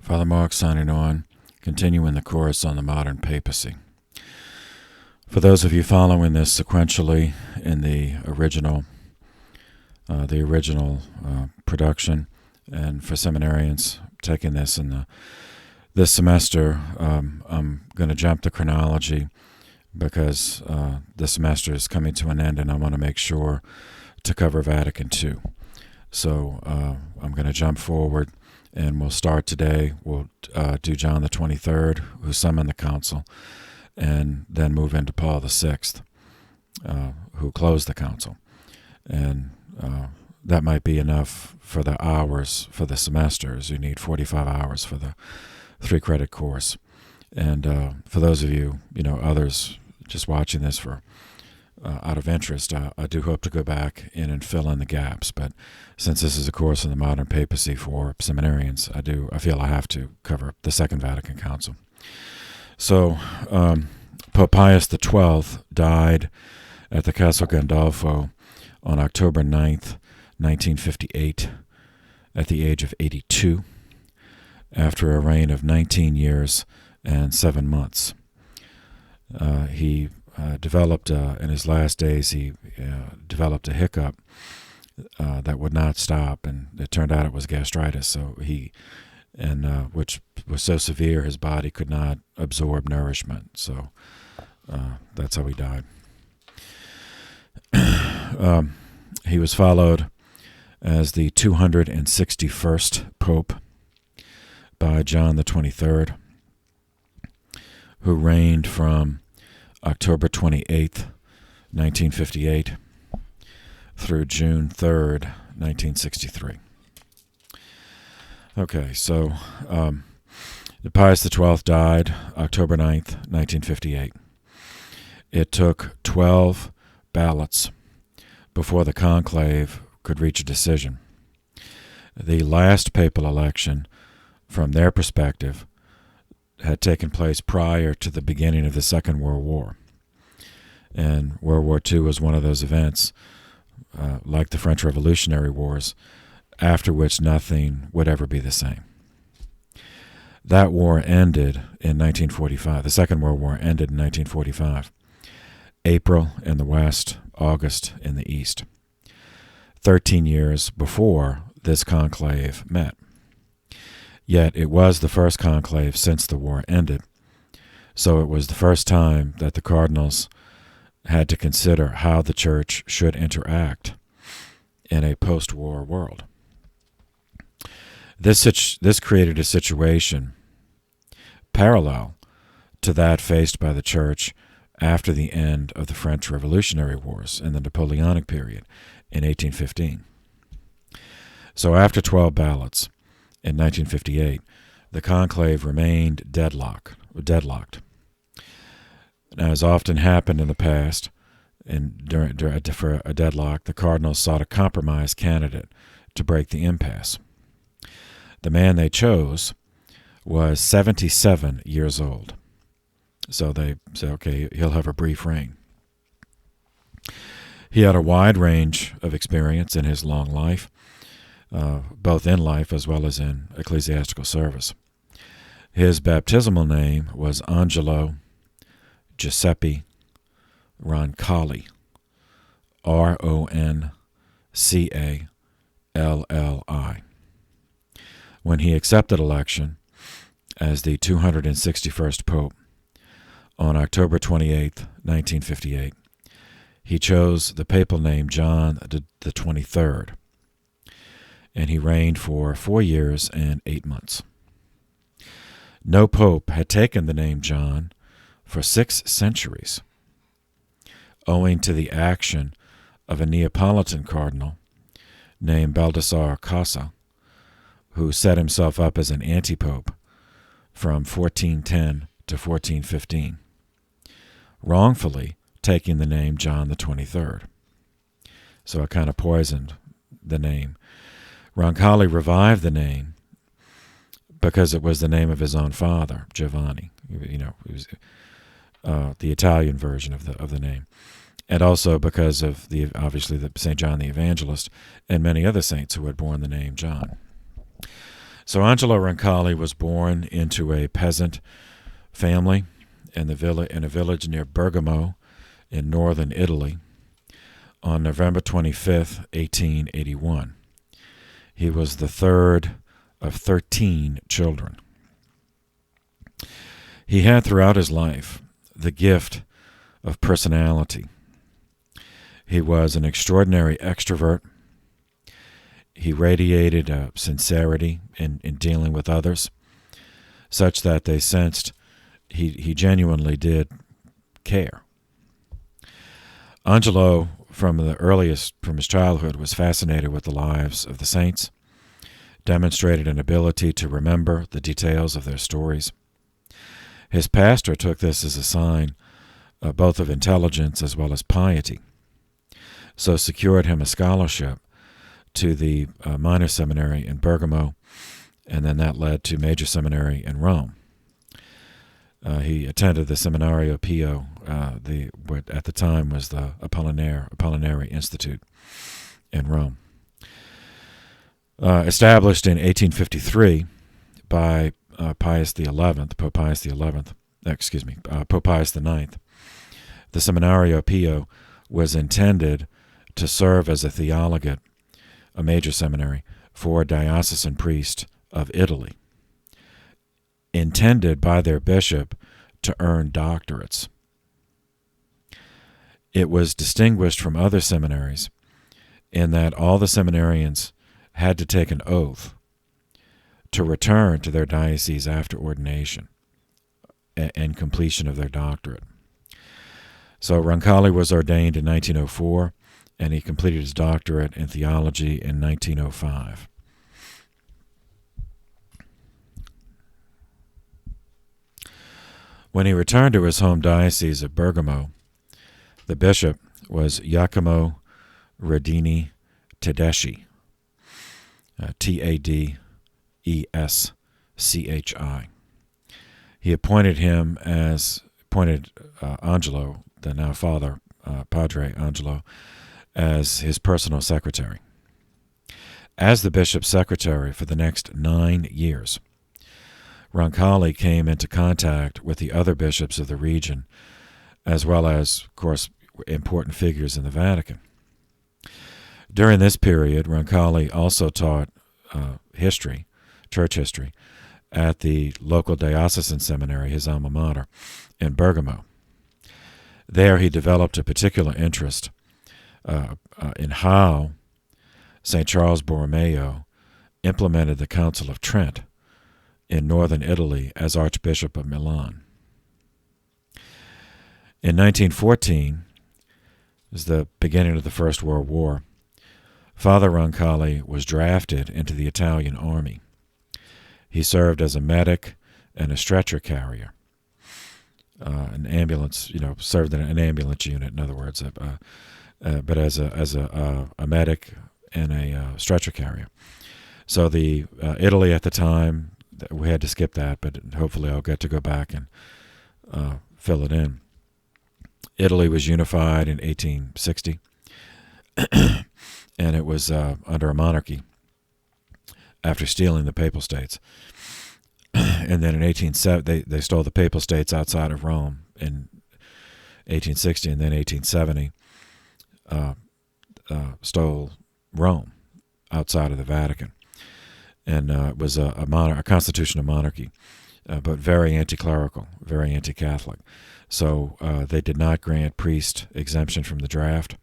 Father Mark signing on, continuing the course on the modern papacy. For those of you following this sequentially in the original production, and for seminarians taking this in this semester, I'm going to jump the chronology because the semester is coming to an end, and I want to make sure to cover Vatican II. So I'm going to jump forward. And we'll start today. We'll do John the 23rd, who summoned the council, and then move into Paul VI, who closed the council. And that might be enough for the hours for the semesters. You need 45 hours for the 3-credit course. And for those of you, others just watching this for out of interest, I do hope to go back in and fill in the gaps. But since this is a course in the modern papacy for seminarians, I feel I have to cover the Second Vatican Council. So Pope Pius XII died at the Castel Gandolfo on October 9th, 1958, at the age of 82, after a reign of 19 years and 7 months. He developed, in his last days, he developed a hiccup that would not stop, and it turned out it was gastritis. So which was so severe his body could not absorb nourishment. So that's how he died. He was followed as the 261st Pope by John the 23rd, who reigned from October 28th, 1958, through June 3rd, 1963. Okay, so Pius XII died October 9th, 1958. It took 12 ballots before the Conclave could reach a decision. The last papal election, from their perspective, had taken place prior to the beginning of the Second World War. And World War II was one of those events, like the French Revolutionary Wars, after which nothing would ever be the same. That war ended in 1945. The Second World War ended in 1945. April in the West, August in the East. 13 years before this conclave met. Yet it was the first conclave since the war ended, so it was the first time that the cardinals had to consider how the church should interact in a post-war world. This created a situation parallel to that faced by the church after the end of the French Revolutionary Wars in the Napoleonic period in 1815. So after 12 ballots, in 1958, the conclave remained deadlocked. Now, as often happened in the past, for a deadlock, the cardinals sought a compromise candidate to break the impasse. The man they chose was 77 years old. So they said, okay, he'll have a brief reign. He had a wide range of experience in his long life, both in life as well as in ecclesiastical service. His baptismal name was Angelo Giuseppe Roncalli, Roncalli. When he accepted election as the 261st Pope on October 28, 1958, he chose the papal name John the 23rd, and he reigned for 4 years and 8 months. No pope had taken the name John for 6 centuries, owing to the action of a Neapolitan cardinal named Baldassare Casa, who set himself up as an anti-pope from 1410 to 1415, wrongfully taking the name John the 23rd. So it kind of poisoned the name. Roncalli revived the name because it was the name of his own father, Giovanni. It was the Italian version of the name, and also because of the St. John the Evangelist and many other saints who had borne the name John. So Angelo Roncalli was born into a peasant family in a village near Bergamo in northern Italy on November 25th, 1881. He was the third of 13 children. He had throughout his life the gift of personality. He was an extraordinary extrovert. He radiated sincerity in dealing with others, such that they sensed he genuinely did care. Angelo, from his childhood, was fascinated with the lives of the saints, demonstrated an ability to remember the details of their stories. His pastor took this as a sign both of intelligence as well as piety, so secured him a scholarship to the minor seminary in Bergamo, and then that led to major seminary in Rome. He attended the Seminario Pio, what at the time was the Apollinary Institute in Rome. Established in 1853 by Pope Pius IX, Pope Pius IX, the Seminario Pio was intended to serve as a theologate, a major seminary, for diocesan priests of Italy, intended by their bishop to earn doctorates. It was distinguished from other seminaries in that all the seminarians had to take an oath to return to their diocese after ordination and completion of their doctorate. So Roncalli was ordained in 1904, and he completed his doctorate in theology in 1905. When he returned to his home diocese of Bergamo, the bishop was Giacomo Radini Tedeschi, Tadeschi. He appointed Angelo, the now father, Padre Angelo, as his personal secretary. As the bishop's secretary for the next 9 years, Roncalli came into contact with the other bishops of the region, as well as, of course, important figures in the Vatican. During this period, Roncalli also taught church history, at the local diocesan seminary, his alma mater, in Bergamo. There he developed a particular interest in how St. Charles Borromeo implemented the Council of Trent in northern Italy as Archbishop of Milan. In 1914, as the beginning of the First World War, Father Roncalli was drafted into the Italian army. He served as a medic and a stretcher carrier, an ambulance, served in an ambulance unit, in other words, but as a medic and a stretcher carrier. So the Italy at the time, we had to skip that, but hopefully I'll get to go back and fill it in. Italy was unified in 1860, and it was under a monarchy after stealing the Papal States. And then in 1870, they stole the Papal States outside of Rome in 1860, and then 1870 stole Rome outside of the Vatican. And it was a constitutional monarchy, but very anti-clerical, very anti-Catholic. So they did not grant priest exemption from the draft,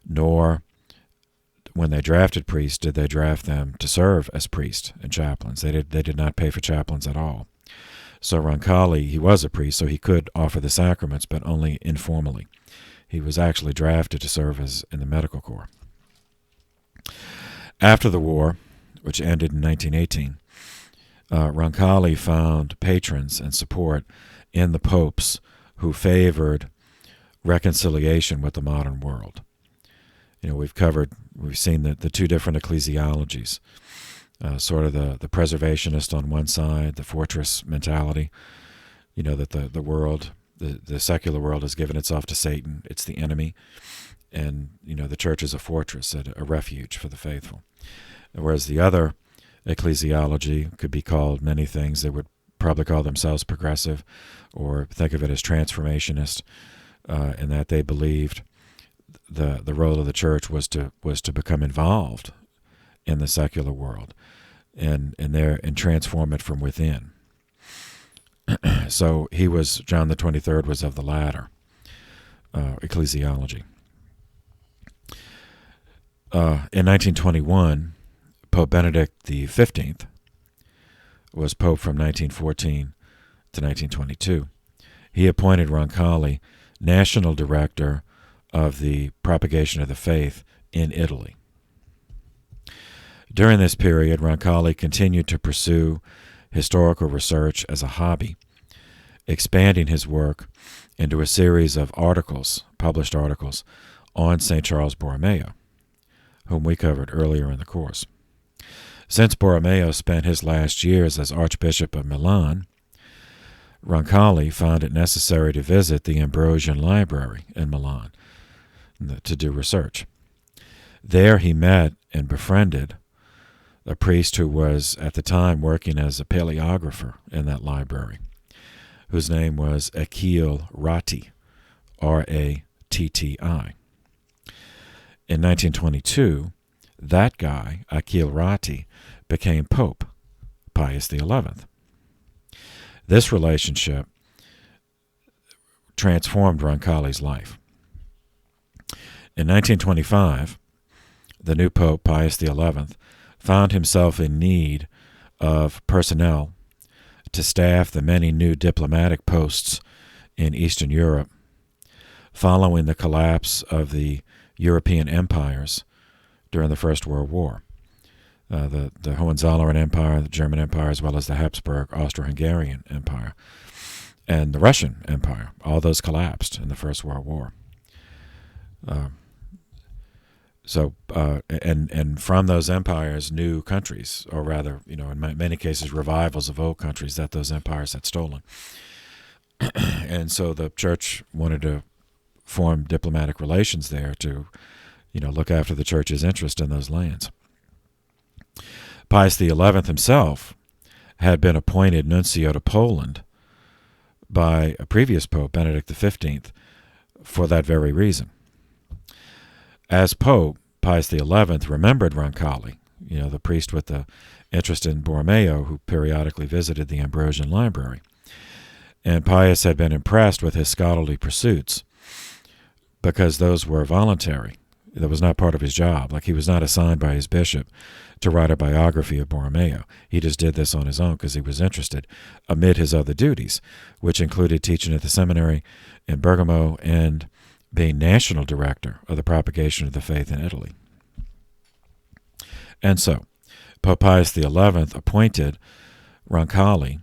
nor when they drafted priests did they draft them to serve as priests and chaplains. They did not pay for chaplains at all. So Roncalli, he was a priest, so he could offer the sacraments, but only informally. He was actually drafted to serve in the medical corps. After the war, which ended in 1918, Roncalli found patrons and support in the popes who favored reconciliation with the modern world. We've seen the two different ecclesiologies, sort of the preservationist on one side, the fortress mentality, that the world, the secular world has given itself to Satan, it's the enemy, and the church is a fortress, a refuge for the faithful. Whereas the other ecclesiology could be called many things. They would probably call themselves progressive, or think of it as transformationist, in that they believed the role of the church was to become involved in the secular world and transform it from within. So John the 23rd was of the latter, ecclesiology. In 1921, Pope Benedict XV was Pope from 1914 to 1922. He appointed Roncalli National Director of the Propagation of the Faith in Italy. During this period, Roncalli continued to pursue historical research as a hobby, expanding his work into a series of published articles, on St. Charles Borromeo, whom we covered earlier in the course. Since Borromeo spent his last years as Archbishop of Milan, Roncalli found it necessary to visit the Ambrosian Library in Milan to do research. There he met and befriended a priest who was at the time working as a paleographer in that library, whose name was Achille Ratti, R-A-T-T-I. In 1922, that guy, Achille Ratti, became Pope Pius XI. This relationship transformed Roncalli's life. In 1925, the new Pope, Pius XI, found himself in need of personnel to staff the many new diplomatic posts in Eastern Europe following the collapse of the European empires during the First World War. The Hohenzollern Empire, the German Empire, as well as the Habsburg Austro-Hungarian Empire, and the Russian Empire. All those collapsed in the First World War. And from those empires, new countries, or rather, in many cases, revivals of old countries that those empires had stolen. And so the church wanted to form diplomatic relations there to, look after the church's interest in those lands. Pius XI himself had been appointed nuncio to Poland by a previous pope, Benedict XV, for that very reason. As Pope, Pius XI remembered Roncalli, the priest with the interest in Borromeo, who periodically visited the Ambrosian Library. And Pius had been impressed with his scholarly pursuits because those were voluntary. That was not part of his job. Like, he was not assigned by his bishop to write a biography of Borromeo. He just did this on his own because he was interested, amid his other duties, which included teaching at the seminary in Bergamo and being national director of the propagation of the faith in Italy. And so, Pope Pius XI appointed Roncalli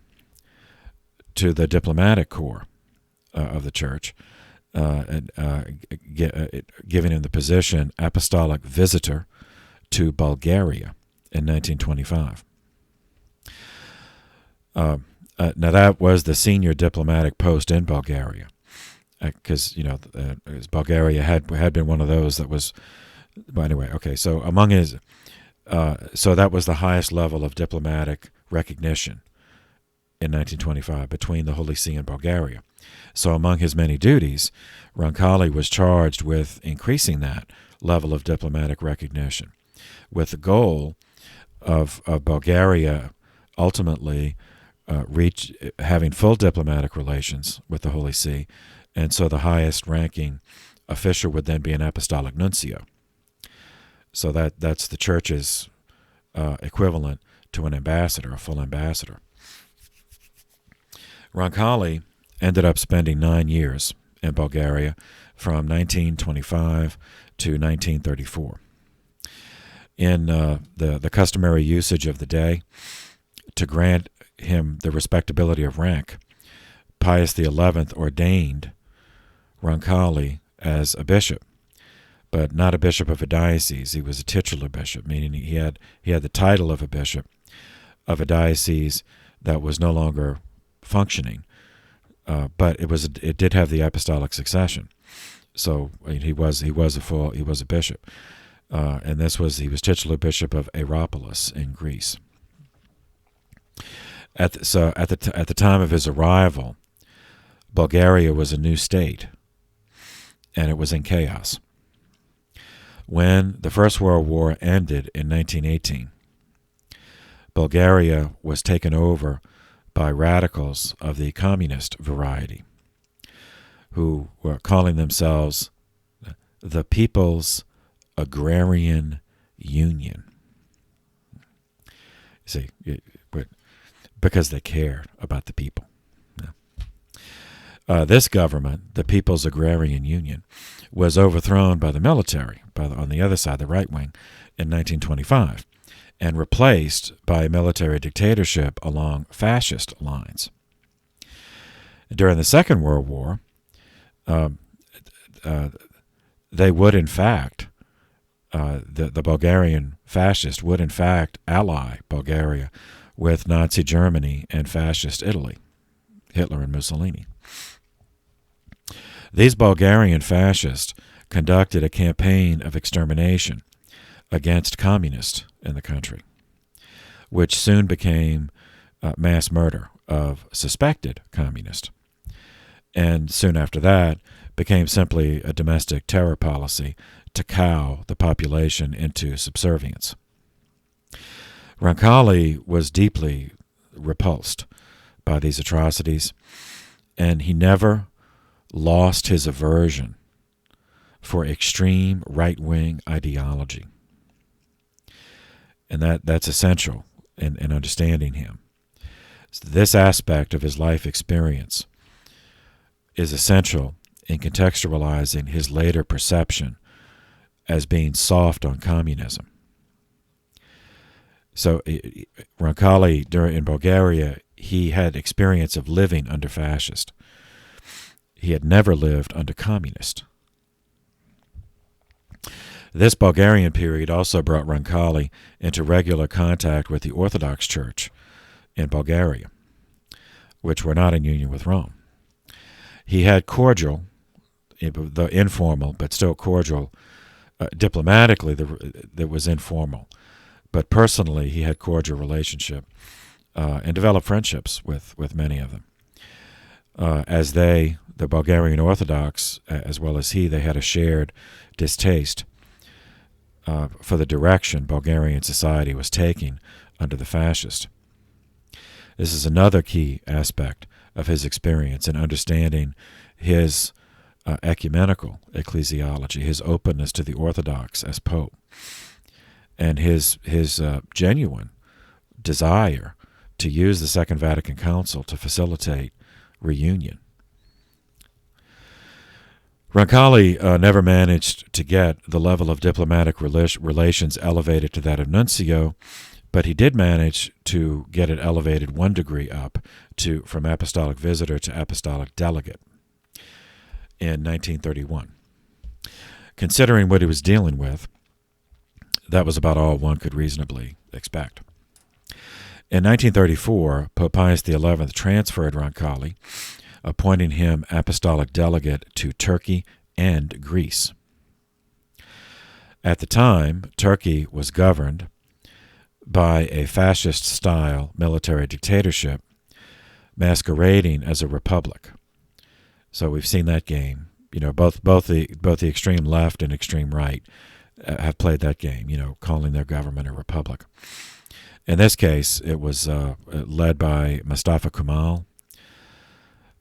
to the diplomatic corps of the church, giving him the position Apostolic Visitor to Bulgaria in 1925. Now that was the senior diplomatic post in Bulgaria, because Bulgaria had been one of those that was. But anyway, okay. So among his, so that was the highest level of diplomatic recognition in 1925 between the Holy See and Bulgaria. So among his many duties, Roncalli was charged with increasing that level of diplomatic recognition, with the goal of Bulgaria ultimately having full diplomatic relations with the Holy See, and so the highest ranking official would then be an apostolic nuncio. So that's the church's equivalent to an ambassador, a full ambassador. Roncalli ended up spending 9 years in Bulgaria from 1925 to 1934. In the customary usage of the day, to grant him the respectability of rank, Pius XI ordained Roncalli as a bishop, but not a bishop of a diocese. He was a titular bishop, meaning he had the title of a bishop of a diocese that was no longer functioning, but it did have the apostolic succession. So he was a bishop, and he was titular bishop of Aeropolis in Greece, At the time of his arrival, Bulgaria was a new state, and it was in chaos. When the First World War ended in 1918, Bulgaria was taken over by radicals of the communist variety, who were calling themselves the People's Agrarian Union. See, because they cared about the people. This government, the People's Agrarian Union, was overthrown by the military, on the other side, the right wing, in 1925, and replaced by a military dictatorship along fascist lines. During the Second World War, they would, in fact, the Bulgarian fascists would, in fact, ally Bulgaria with Nazi Germany and fascist Italy, Hitler and Mussolini. These Bulgarian fascists conducted a campaign of extermination against communists in the country, which soon became mass murder of suspected communists, and soon after that became simply a domestic terror policy to cow the population into subservience. Roncalli was deeply repulsed by these atrocities, and he never lost his aversion for extreme right-wing ideology. And that's essential in understanding him. So this aspect of his life experience is essential in contextualizing his later perception as being soft on communism. So Roncalli, in Bulgaria, he had experience of living under fascist. He had never lived under communist. This Bulgarian period also brought Roncalli into regular contact with the Orthodox Church in Bulgaria, which were not in union with Rome. He had cordial, the informal, but still cordial, diplomatically that was informal, but personally he had cordial relationship and developed friendships with many of them. As the Bulgarian Orthodox, as well as he, they had a shared distaste for the direction Bulgarian society was taking under the fascist. This is another key aspect of his experience in understanding his ecumenical ecclesiology, his openness to the Orthodox as Pope, and his genuine desire to use the Second Vatican Council to facilitate reunion. Roncalli never managed to get the level of diplomatic relations elevated to that of nuncio, but he did manage to get it elevated 1 degree up from apostolic visitor to apostolic delegate in 1931. Considering what he was dealing with, that was about all one could reasonably expect. In 1934, Pope Pius XI transferred Roncalli, appointing him apostolic delegate to Turkey and Greece. At the time, Turkey was governed by a fascist-style military dictatorship masquerading as a republic. So we've seen that game. Both the extreme left and extreme right have played that game, calling their government a republic. In this case, it was led by Mustafa Kemal.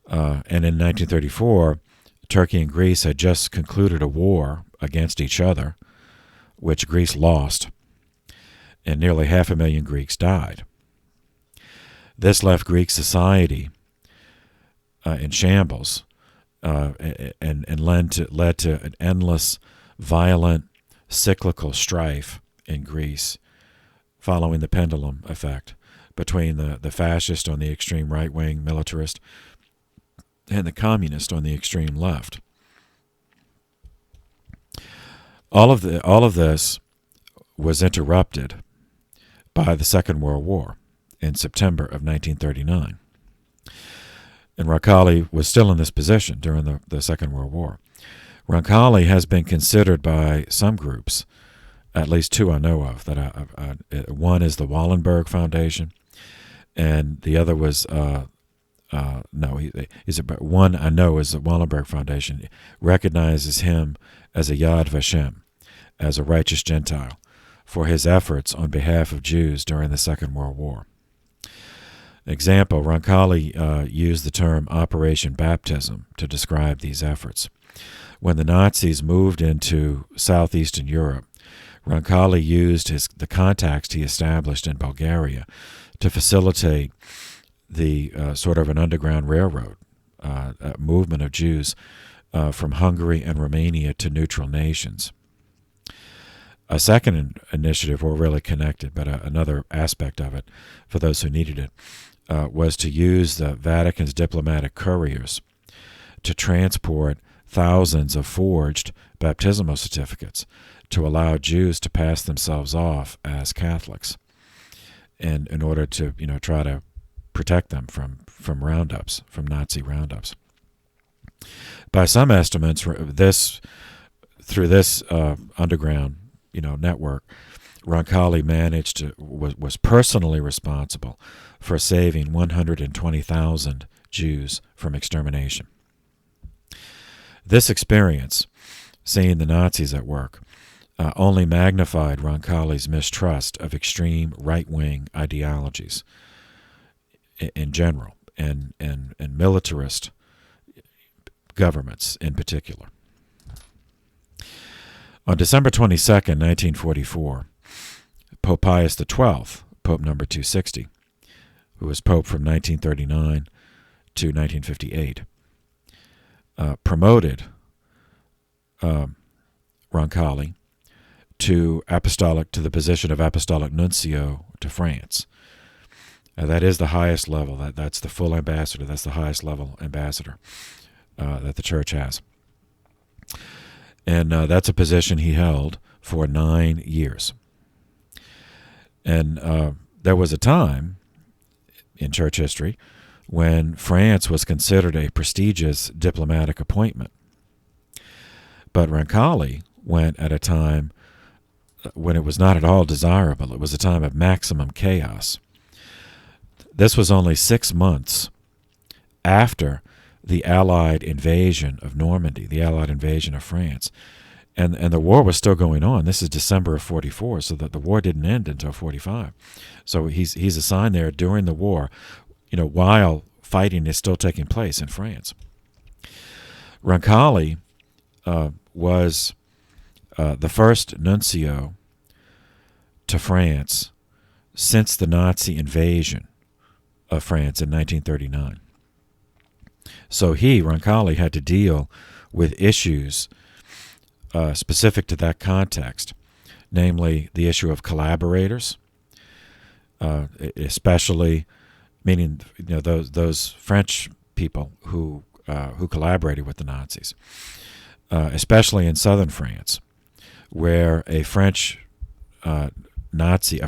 And in 1934, Turkey and Greece had just concluded a war against each other, which Greece lost, and nearly 500,000 Greeks died. This left Greek society in shambles and led to an endless, violent, cyclical strife in Greece, following the pendulum effect between the fascist on the extreme right-wing militarist and the communist on the extreme left. All of this was interrupted by the Second World War in September of 1939. And Roncalli was still in this position during the Second World War. Roncalli has been considered by some groups, at least two I know of, one is the Wallenberg Foundation, and the other was one I know is the Wallenberg Foundation recognizes him as a Yad Vashem, as a righteous Gentile, for his efforts on behalf of Jews during the Second World War. Example, Roncalli used the term Operation Baptism to describe these efforts. When the Nazis moved into southeastern Europe, Roncalli used the contacts he established in Bulgaria to facilitate the sort of an underground railroad movement of Jews from Hungary and Romania to neutral nations. A second initiative, or really connected, but another aspect of it for those who needed it, was to use the Vatican's diplomatic couriers to transport thousands of forged baptismal certificates to allow Jews to pass themselves off as Catholics, and in order to try to protect them from roundups, from Nazi roundups. By some estimates, through this underground network, Roncalli was personally responsible for saving 120,000 Jews from extermination. This experience, seeing the Nazis at work, only magnified Roncalli's mistrust of extreme right-wing ideologies in general, and militarist governments in particular. On December 22nd, 1944, Pope Pius XII, Pope number 260, who was Pope from 1939 to 1958, promoted Roncalli to the position of Apostolic Nuncio to France. That is the highest level. That's the full ambassador. That's the highest level ambassador that the Church has. And that's a position he held for 9 years. And there was a time in Church history when France was considered a prestigious diplomatic appointment. But Roncalli went at a time when it was not at all desirable. It was a time of maximum chaos. This was only 6 months after the Allied invasion of Normandy, the Allied invasion of France. And the war was still going on. This is December of 44, so that the war didn't end until 45. So he's assigned there during the war, while fighting is still taking place in France. Roncalli was the first nuncio to France since the Nazi invasion of France in 1939. So Roncalli, had to deal with issues specific to that context, namely the issue of collaborators, especially meaning those French people who collaborated with the Nazis, especially in southern France, where a French Nazi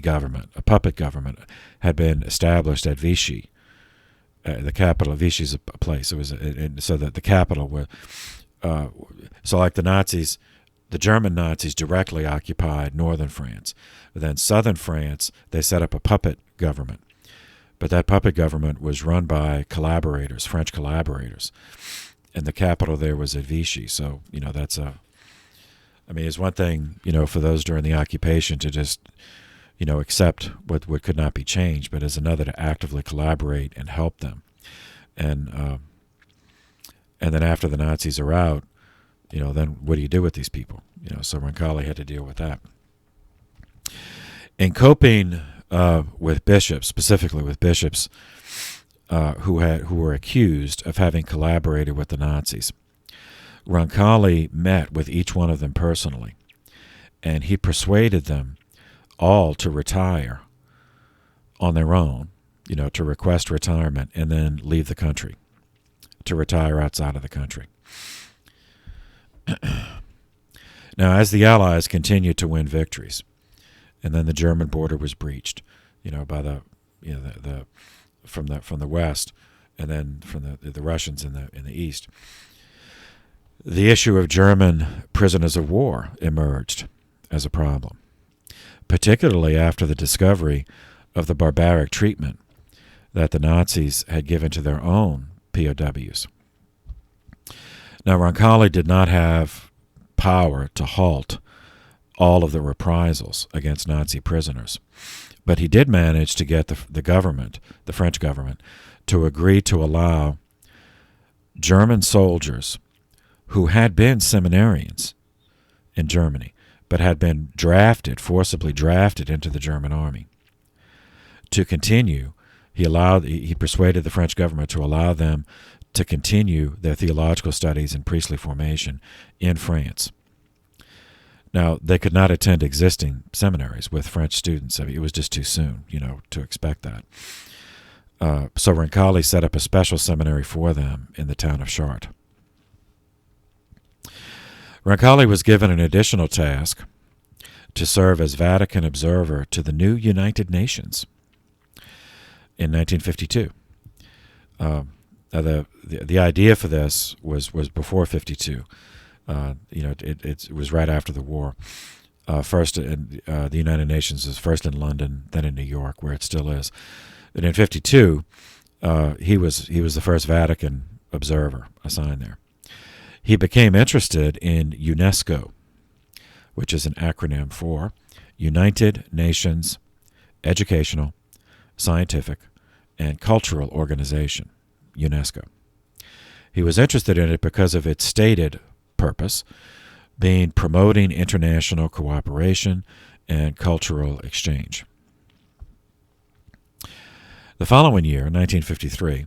government, a puppet government, had been established at Vichy. The capital of Vichy is a place. It was so that the capital was so like the Nazis, the German Nazis directly occupied northern France. But then southern France, they set up a puppet government. But that puppet government was run by collaborators, French collaborators, and the capital there was at Vichy. So that's it's one thing for those during the occupation to just accept what could not be changed, but as another to actively collaborate and help them. And then after the Nazis are out, then what do you do with these people? So Roncalli had to deal with that. In coping with bishops, specifically with bishops who were accused of having collaborated with the Nazis, Roncalli met with each one of them personally, and he persuaded them all to retire on their own, to request retirement and then leave the country, to retire outside of the country. Now, as the Allies continued to win victories, and then the German border was breached, by the from the west, and then from the Russians in the east, the issue of German prisoners of war emerged as a problem, particularly after the discovery of the barbaric treatment that the Nazis had given to their own POWs. Now, Roncalli did not have power to halt all of the reprisals against Nazi prisoners, but he did manage to get the government, the French government, to agree to allow German soldiers who had been seminarians in Germany, but had been forcibly drafted into the German army, to continue. He persuaded the French government to allow them to continue their theological studies and priestly formation in France. Now, they could not attend existing seminaries with French students. I mean, it was just too soon, to expect that. So Roncalli set up a special seminary for them in the town of Chartres. Roncalli was given an additional task to serve as Vatican observer to the new United Nations in 1952. The idea for this was before 52. It was right after the war. First, the United Nations was first in London, then in New York, where it still is. And in 52, he was the first Vatican observer assigned there. He became interested in UNESCO, which is an acronym for United Nations Educational, Scientific, and Cultural Organization, UNESCO. He was interested in it because of its stated purpose, being promoting international cooperation and cultural exchange. The following year, 1953,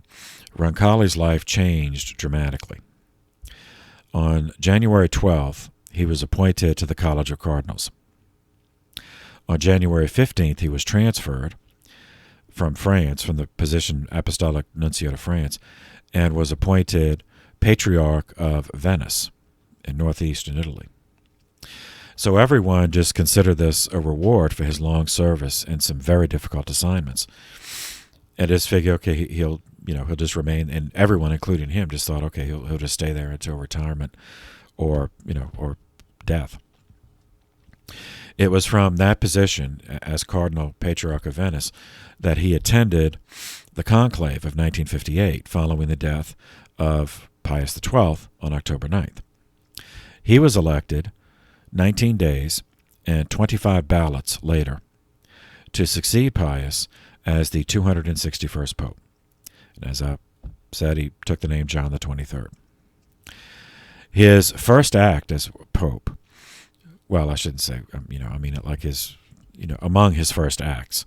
Roncalli's life changed dramatically. On January 12th, he was appointed to the College of Cardinals. On January 15th, he was transferred from France, from the position Apostolic Nuncio to France, and was appointed Patriarch of Venice in northeastern Italy. So everyone just considered this a reward for his long service and some very difficult assignments. And just figure, okay, he'll just remain, and everyone, including him, just thought, okay, he'll just stay there until retirement or death. It was from that position as Cardinal Patriarch of Venice that he attended the Conclave of 1958 following the death of Pius XII on October 9th. He was elected 19 days and 25 ballots later to succeed Pius as the 261st Pope. And as I said, he took the name John the 23rd. His first act as Pope, well, I shouldn't say, among his first acts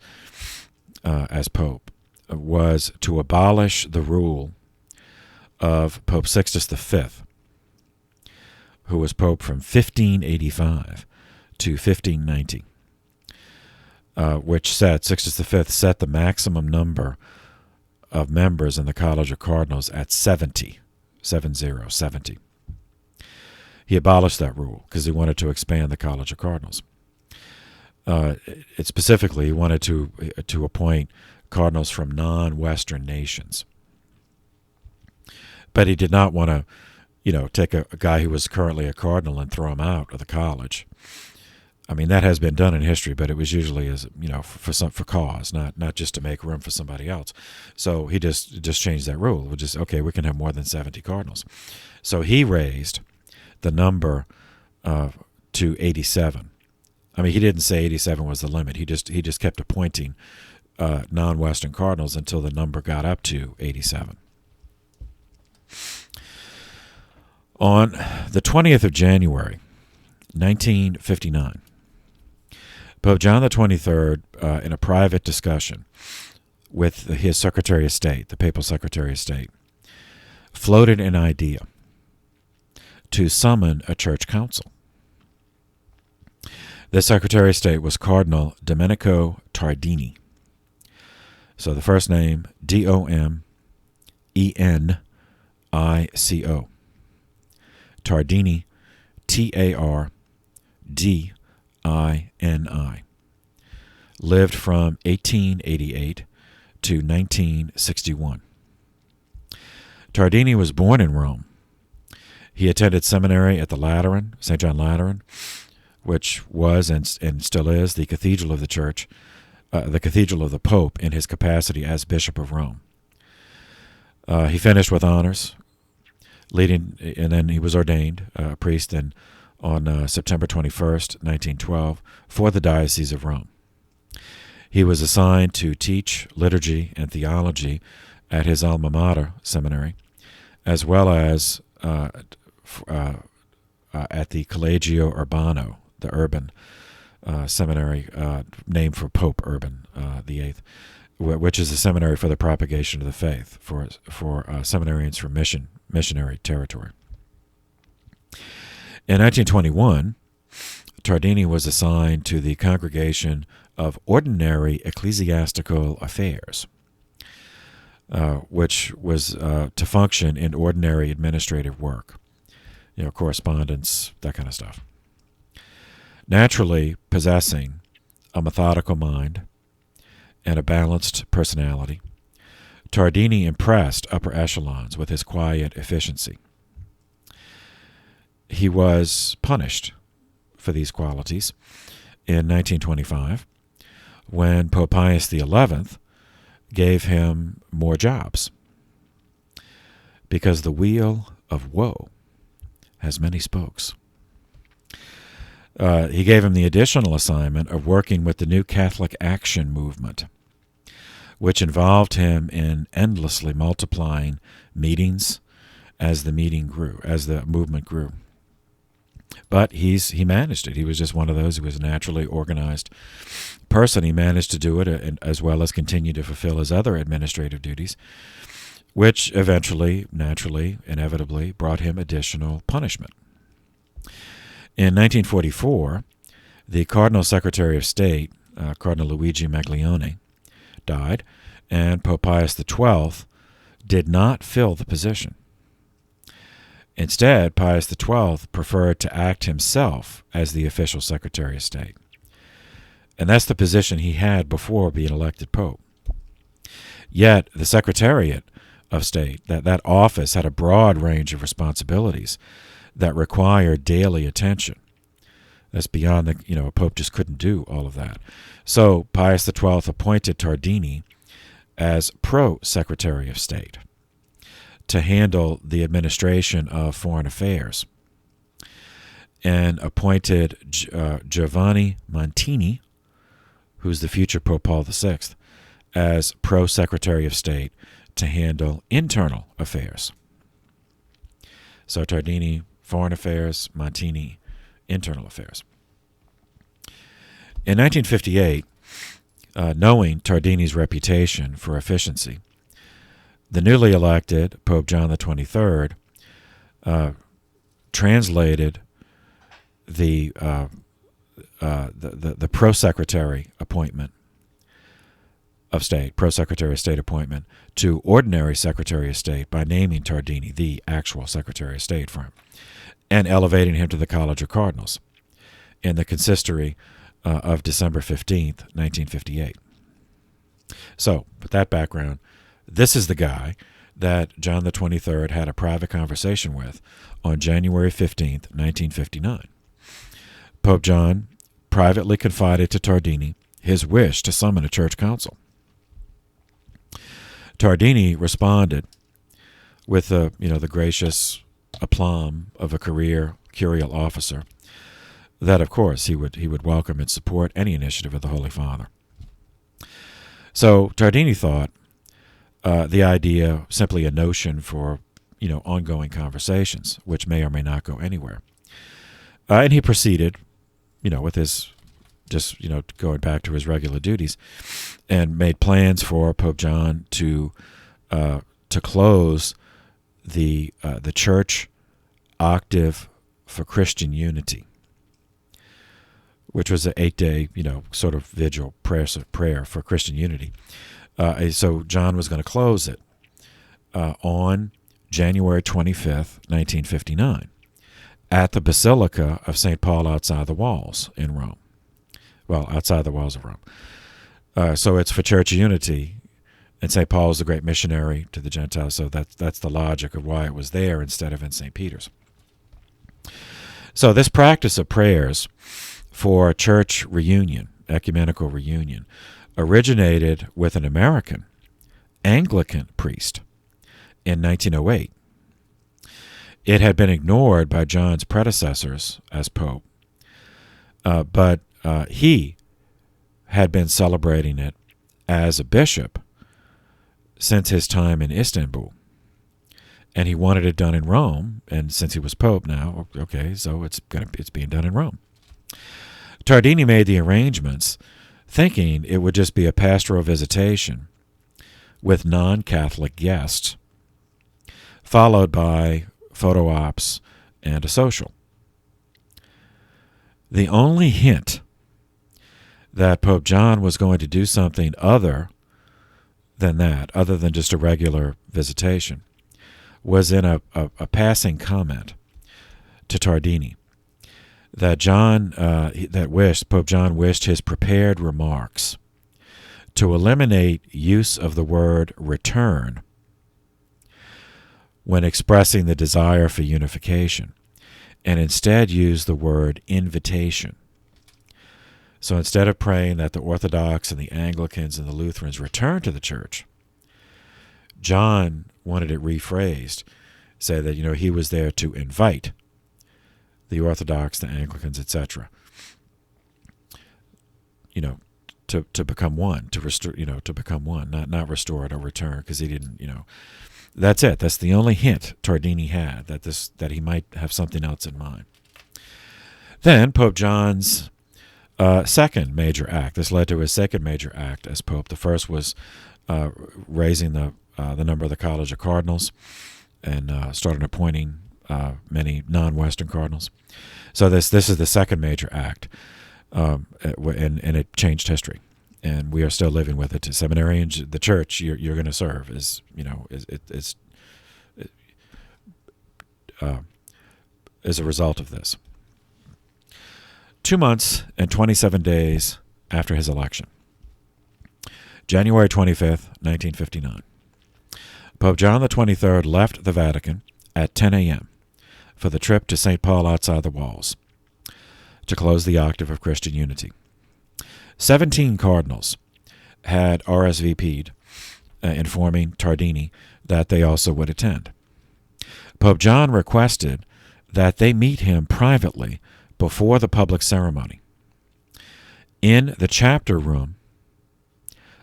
as Pope was to abolish the rule of Pope Sixtus V, who was Pope from 1585 to 1590, which said, Sixtus V set the maximum number of members in the College of Cardinals at 70. He abolished that rule because he wanted to expand the College of Cardinals. Specifically, he wanted to appoint cardinals from non-Western nations. But he did not want to, take a guy who was currently a cardinal and throw him out of the college. I mean, that has been done in history, but it was usually as for cause, not just to make room for somebody else. So he just changed that rule. We can have more than 70 cardinals. So he raised the number to 87. I mean, he didn't say 87 was the limit. He just kept appointing non-Western cardinals until the number got up to 87. On the 20th of January, 1959, Pope John the 23rd, in a private discussion with his Secretary of State, the Papal Secretary of State, floated an idea to summon a church council. The Secretary of State was Cardinal Domenico Tardini. So the first name, Domenico. Tardini, Tardini. Lived from 1888 to 1961. Tardini was born in Rome. He attended seminary at the Lateran, St. John Lateran, which was and still is the cathedral of the church, the Cathedral of the Pope in his capacity as Bishop of Rome. He finished with honors, and then he was ordained a priest on September 21st, 1912, for the Diocese of Rome. He was assigned to teach liturgy and theology at his alma mater seminary, as well as at the Collegio Urbano, the urban seminary named for Pope Urban VIII, which is a seminary for the propagation of the faith for seminarians from missionary territory. In 1921, Tardini was assigned to the Congregation of Ordinary Ecclesiastical Affairs, which was to function in ordinary administrative work, correspondence, that kind of stuff. Naturally possessing a methodical mind and a balanced personality, Tardini impressed upper echelons with his quiet efficiency. He was punished for these qualities in 1925 when Pope Pius XI gave him more jobs, because the wheel of woe has many spokes. He gave him the additional assignment of working with the New Catholic Action Movement, which involved him in endlessly multiplying meetings as the movement grew. But he managed it. He was just one of those who was a naturally organized person. He managed to do it, as well as continue to fulfill his other administrative duties, which eventually, naturally, inevitably, brought him additional punishment. In 1944, the Cardinal Secretary of State, Cardinal Luigi Maglione, died, and Pope Pius XII did not fill the position. Instead, Pius XII preferred to act himself as the official Secretary of State. And that's the position he had before being elected Pope. Yet, the Secretariat of State, that office had a broad range of responsibilities that required daily attention. That's beyond a Pope just couldn't do all of that. So, Pius XII appointed Tardini as Pro-Secretary of State to handle the administration of foreign affairs, and appointed Giovanni Montini, who's the future Pope Paul VI, as Pro-Secretary of State to handle internal affairs. So Tardini, foreign affairs, Montini, internal affairs. In 1958, knowing Tardini's reputation for efficiency, the newly elected Pope John XXIII translated the pro-secretary appointment of state, pro-secretary of state appointment, to ordinary secretary of state by naming Tardini the actual secretary of state for him, and elevating him to the College of Cardinals in the consistory of December 15th, 1958. So, with that background, this is the guy that John XXIII had a private conversation with on January 15th, 1959. Pope John privately confided to Tardini his wish to summon a church council. Tardini responded with the gracious aplomb of a curial officer that, of course, he would welcome and support any initiative of the Holy Father. So Tardini thought the idea simply a notion for ongoing conversations, which may or may not go anywhere, and he proceeded, with his going back to his regular duties, and made plans for Pope John to close the church octave for Christian unity, which was an 8-day sort of vigil prayer for Christian unity. So John was going to close it on January 25th, 1959, at the Basilica of St. Paul outside the walls in Rome. Well, outside the walls of Rome. So it's for church unity, and St. Paul is the great missionary to the Gentiles, so that's the logic of why it was there instead of in St. Peter's. So this practice of prayers for church reunion, ecumenical reunion, originated with an American Anglican priest in 1908. It had been ignored by John's predecessors as Pope, but he had been celebrating it as a bishop since his time in Istanbul. And he wanted it done in Rome, and since he was Pope now, okay, so it's being done in Rome. Tardini made the arrangements thinking it would just be a pastoral visitation with non-Catholic guests, followed by photo ops and a social. The only hint that Pope John was going to do something other than that, other than just a regular visitation, was in a passing comment to Tardini that Pope John wished his prepared remarks to eliminate use of the word return when expressing the desire for unification, and instead use the word invitation. So instead of praying that the Orthodox and the Anglicans and the Lutherans return to the church, John wanted it rephrased, say that, he was there to invite the Orthodox, the Anglicans, etc., to become one, to restore, to become one, not restore it or return, because he didn't, That's it. That's the only hint Tardini had that he might have something else in mind. Then Pope John's second major act. This led to his second major act as Pope. The first was raising the number of the College of Cardinals and started appointing many non-Western cardinals. So this is the second major act, and it changed history. And we are still living with it. Seminarians, the church you're going to serve is a result of this. 2 months and 27 days after his election, January 25th, 1959, Pope John XXIII left the Vatican at 10 a.m. for the trip to St. Paul outside the walls to close the octave of Christian unity. 17 cardinals had RSVP'd, informing Tardini that they also would attend. Pope John requested that they meet him privately before the public ceremony in the chapter room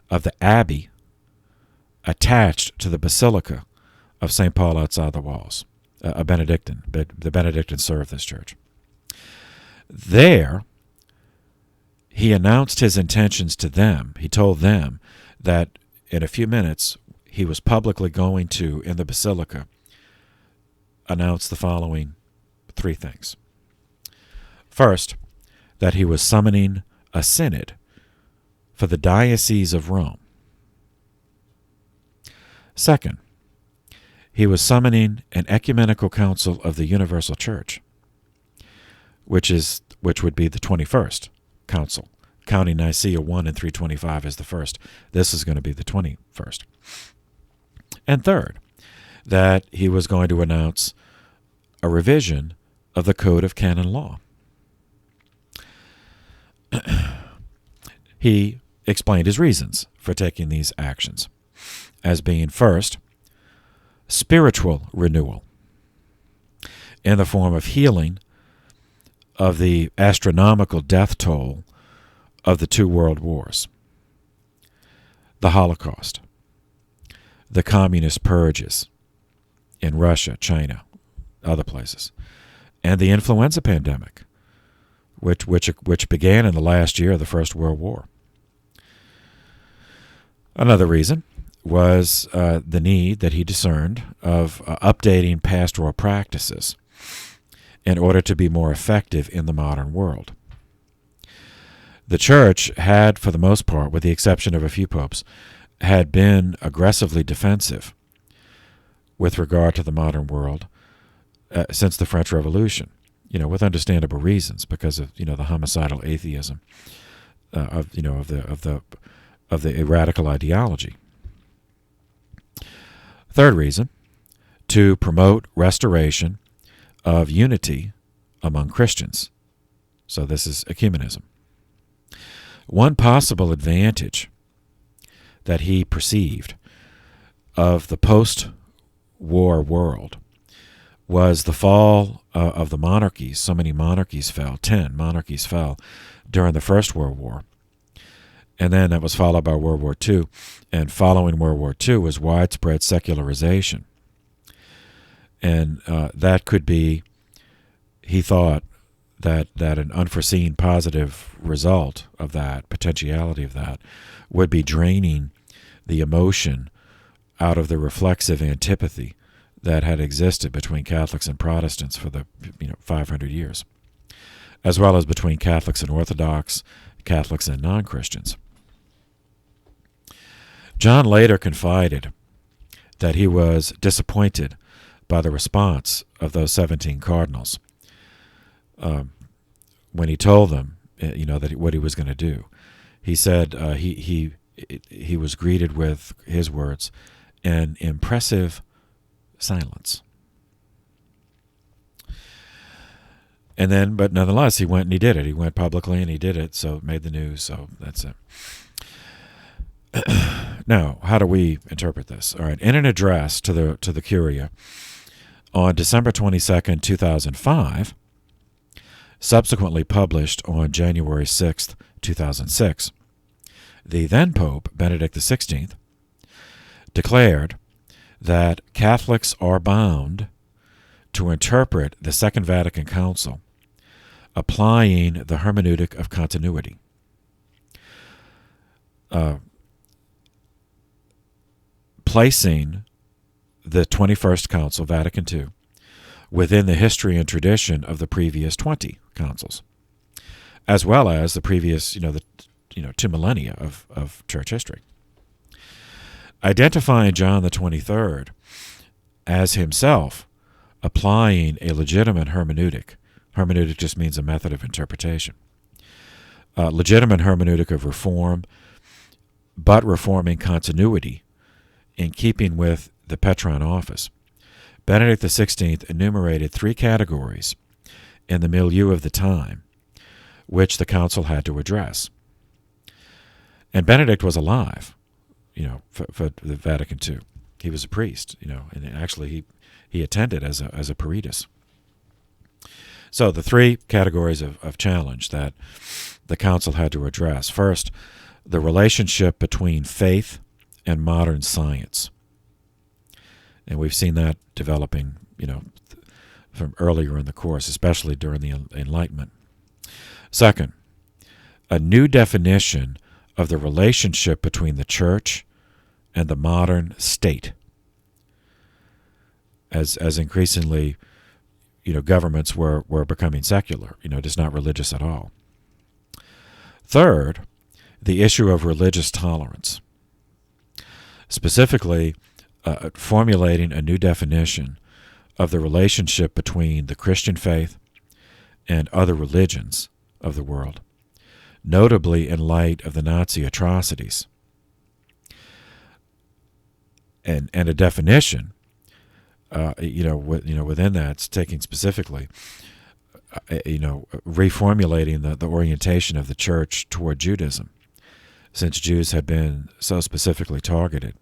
of the abbey attached to the Basilica of St. Paul outside the walls, a Benedictine. The Benedictines served this church. There, he announced his intentions to them. He told them that in a few minutes he was publicly going to, in the Basilica, announce the following 3 things. First, that he was summoning a synod for the Diocese of Rome. Second, he was summoning an ecumenical council of the Universal Church, which would be the 21st council, counting Nicaea 1 and 325 as the first. This is going to be the 21st. And third, that he was going to announce a revision of the Code of Canon Law. He explained his reasons for taking these actions as being, first, spiritual renewal in the form of healing of the astronomical death toll of the 2 world wars, the Holocaust, the communist purges in Russia, China, other places, and the influenza pandemic, which began in the last year of the First World War. Another reason was the need that he discerned of updating pastoral practices in order to be more effective in the modern world. The church had, for the most part, with the exception of a few popes, had been aggressively defensive with regard to the modern world since the French Revolution, with understandable reasons, because of the homicidal atheism of the radical ideology. Third reason, to promote restoration of unity among Christians. So this is ecumenism. One possible advantage that he perceived of the post-war world was the fall of the monarchies. So many monarchies fell, 10 monarchies fell during the First World War. And then that was followed by World War II. And following World War II was widespread secularization. And that could be, he thought, that an unforeseen positive result of that, potentiality of that, would be draining the emotion out of the reflexive antipathy that had existed between Catholics and Protestants for the 500 years, as well as between Catholics and Orthodox, Catholics and non-Christians. John later confided that he was disappointed by the response of those 17 cardinals when he told them, that what he was going to do. He said he was greeted with, his words, an impressive silence. And then, but nonetheless, he went and he did it. He went publicly and he did it, so it made the news, so that's it. Now, how do we interpret this? All right, in an address to the Curia on December 22nd, 2005, subsequently published on January 6th, 2006, the then Pope, Benedict XVI, declared that Catholics are bound to interpret the Second Vatican Council applying the hermeneutic of continuity. Placing the 21st Council, Vatican II, within the history and tradition of the previous 20 councils, as well as the previous, 2 millennia of church history. Identifying John the 23rd as himself applying a legitimate hermeneutic. Hermeneutic just means a method of interpretation. Legitimate hermeneutic of reform, but reforming continuity in keeping with the Patron office. Benedict XVI enumerated 3 categories in the milieu of the time, which the council had to address. And Benedict was alive, for the Vatican II. He was a priest, and actually he attended as a peritus. So the 3 categories of challenge that the council had to address. First, the relationship between faith and modern science. And we've seen that developing, from earlier in the course, especially during the Enlightenment. Second, a new definition of the relationship between the church and the modern state. As increasingly, governments were becoming secular, just not religious at all. Third, the issue of religious tolerance. Specifically, formulating a new definition of the relationship between the Christian faith and other religions of the world, notably in light of the Nazi atrocities. And a definition, within that, it's taking specifically, reformulating the orientation of the church toward Judaism, since Jews had been so specifically targeted.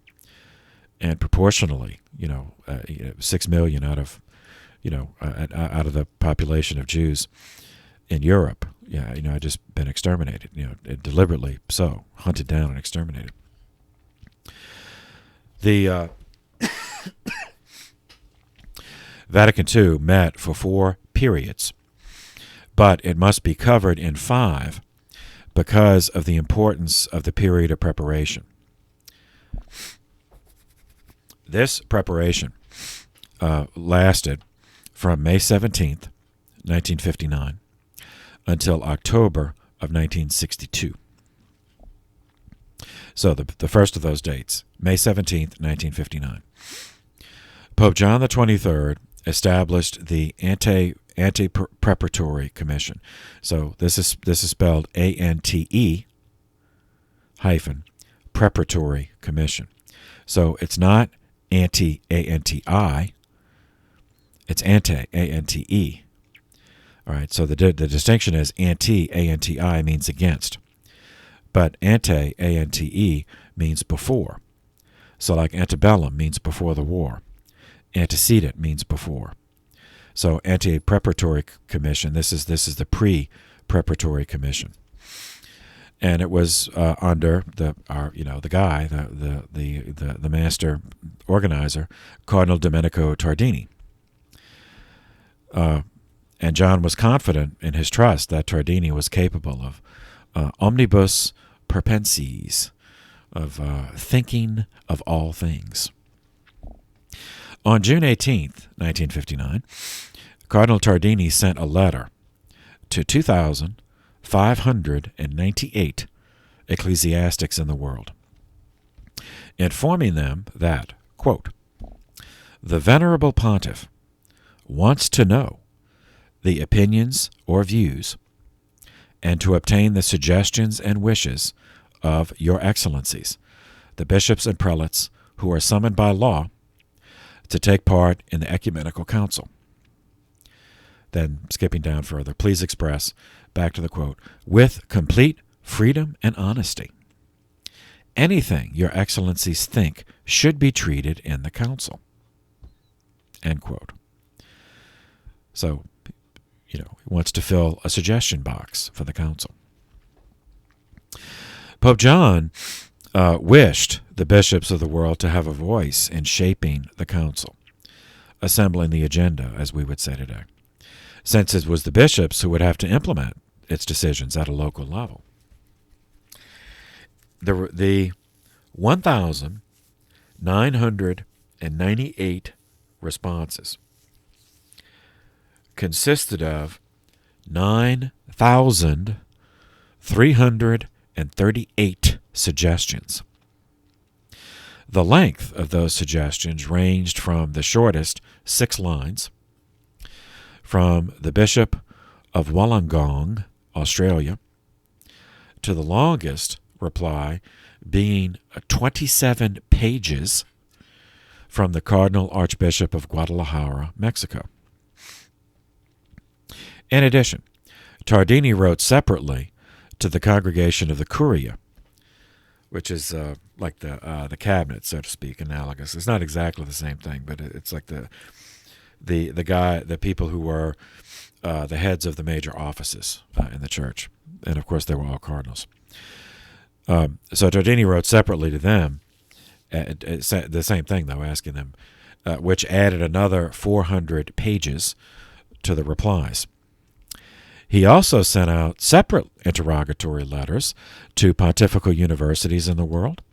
And proportionally, 6 million out of the population of Jews in Europe, had just been exterminated, deliberately so, hunted down and exterminated. The Vatican II met for 4 periods, but it must be covered in 5 because of the importance of the period of preparation. This preparation lasted from May 17th, 1959, until October of 1962. So the first of those dates, May 17th, 1959. Pope John the 23rd established the Ante-Preparatory Commission. So this is spelled ANTE hyphen Preparatory Commission. So it's not anti-ANTI, it's anti-ANTE. All right, so the distinction is anti-ANTI means against. But ante, A-N-T-E, means before. So like antebellum means before the war. Antecedent means before. So ante-preparatory commission, this is the pre-preparatory commission. And it was under the master organizer, Cardinal Domenico Tardini. And John was confident in his trust that Tardini was capable of omnibus perpensis, of thinking of all things. On June 18th, 1959, Cardinal Tardini sent a letter to 2,598 ecclesiastics in the world, informing them that, quote, the Venerable Pontiff wants to know the opinions or views and to obtain the suggestions and wishes of your excellencies, the bishops and prelates who are summoned by law to take part in the ecumenical council. Then, skipping down further, please express, back to the quote, with complete freedom and honesty, anything your excellencies think should be treated in the council. End quote. So, he wants to fill a suggestion box for the council. Pope John wished the bishops of the world to have a voice in shaping the council, assembling the agenda, as we would say today, since it was the bishops who would have to implement its decisions at a local level. The 1,998 responses consisted of 9,338 suggestions. The length of those suggestions ranged from the shortest 6 lines, from the Bishop of Wollongong, Australia, to the longest reply being 27 pages from the Cardinal Archbishop of Guadalajara, Mexico. In addition, Tardini wrote separately to the Congregation of the Curia, which is like the cabinet, so to speak, analogous. It's not exactly the same thing, but it's like the people who were the heads of the major offices in the church, and of course they were all cardinals. So Tardini wrote separately to them, the same thing though, asking them, which added another 400 pages to the replies. He also sent out separate interrogatory letters to pontifical universities in the world,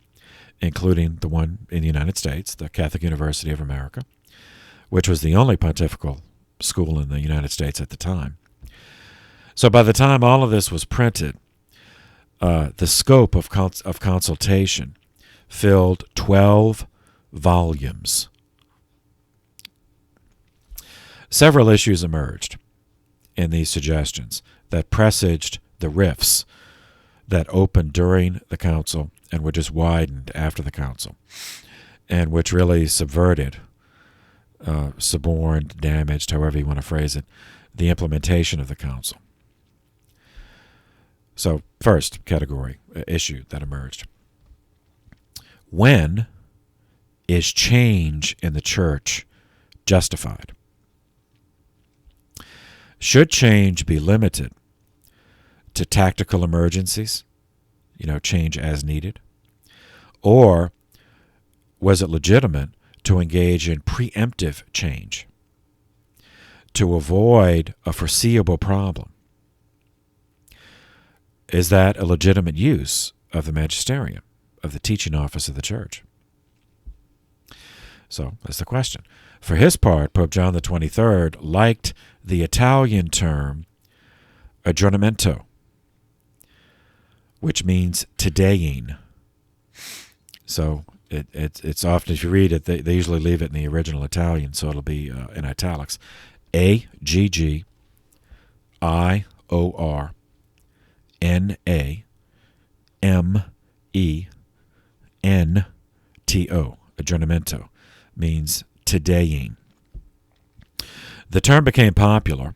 including the one in the United States, the Catholic University of America, which was the only pontifical school in the United States at the time. So by the time all of this was printed, the scope of consultation filled 12 volumes. Several issues emerged in these suggestions that presaged the rifts that opened during the council and were just widened after the council, and which really subverted, suborned, damaged, however you want to phrase it, the implementation of the council. So, first category, issue that emerged. When is change in the church justified? Should change be limited to tactical emergencies, change as needed? Or was it legitimate to engage in preemptive change to avoid a foreseeable problem? Is that a legitimate use of the magisterium, of the teaching office of the church? So that's the question. For his part, Pope John XXIII liked the Italian term aggiornamento, which means todaying. So it's often, if you read it, they usually leave it in the original Italian, so it'll be in italics. AGGIORNAMENTO, aggiornamento, means todaying. The term became popular,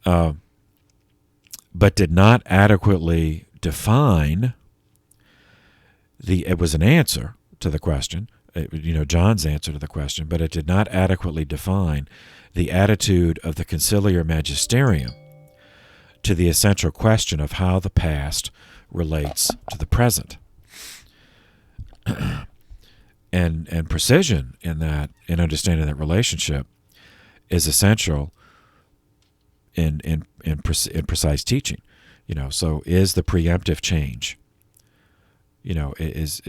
but did not adequately define it was an answer to the question, John's answer to the question, but it did not adequately define the attitude of the conciliar magisterium to the essential question of how the past relates to the present. And precision in understanding that relationship is essential in precise teaching. So is the preemptive change, is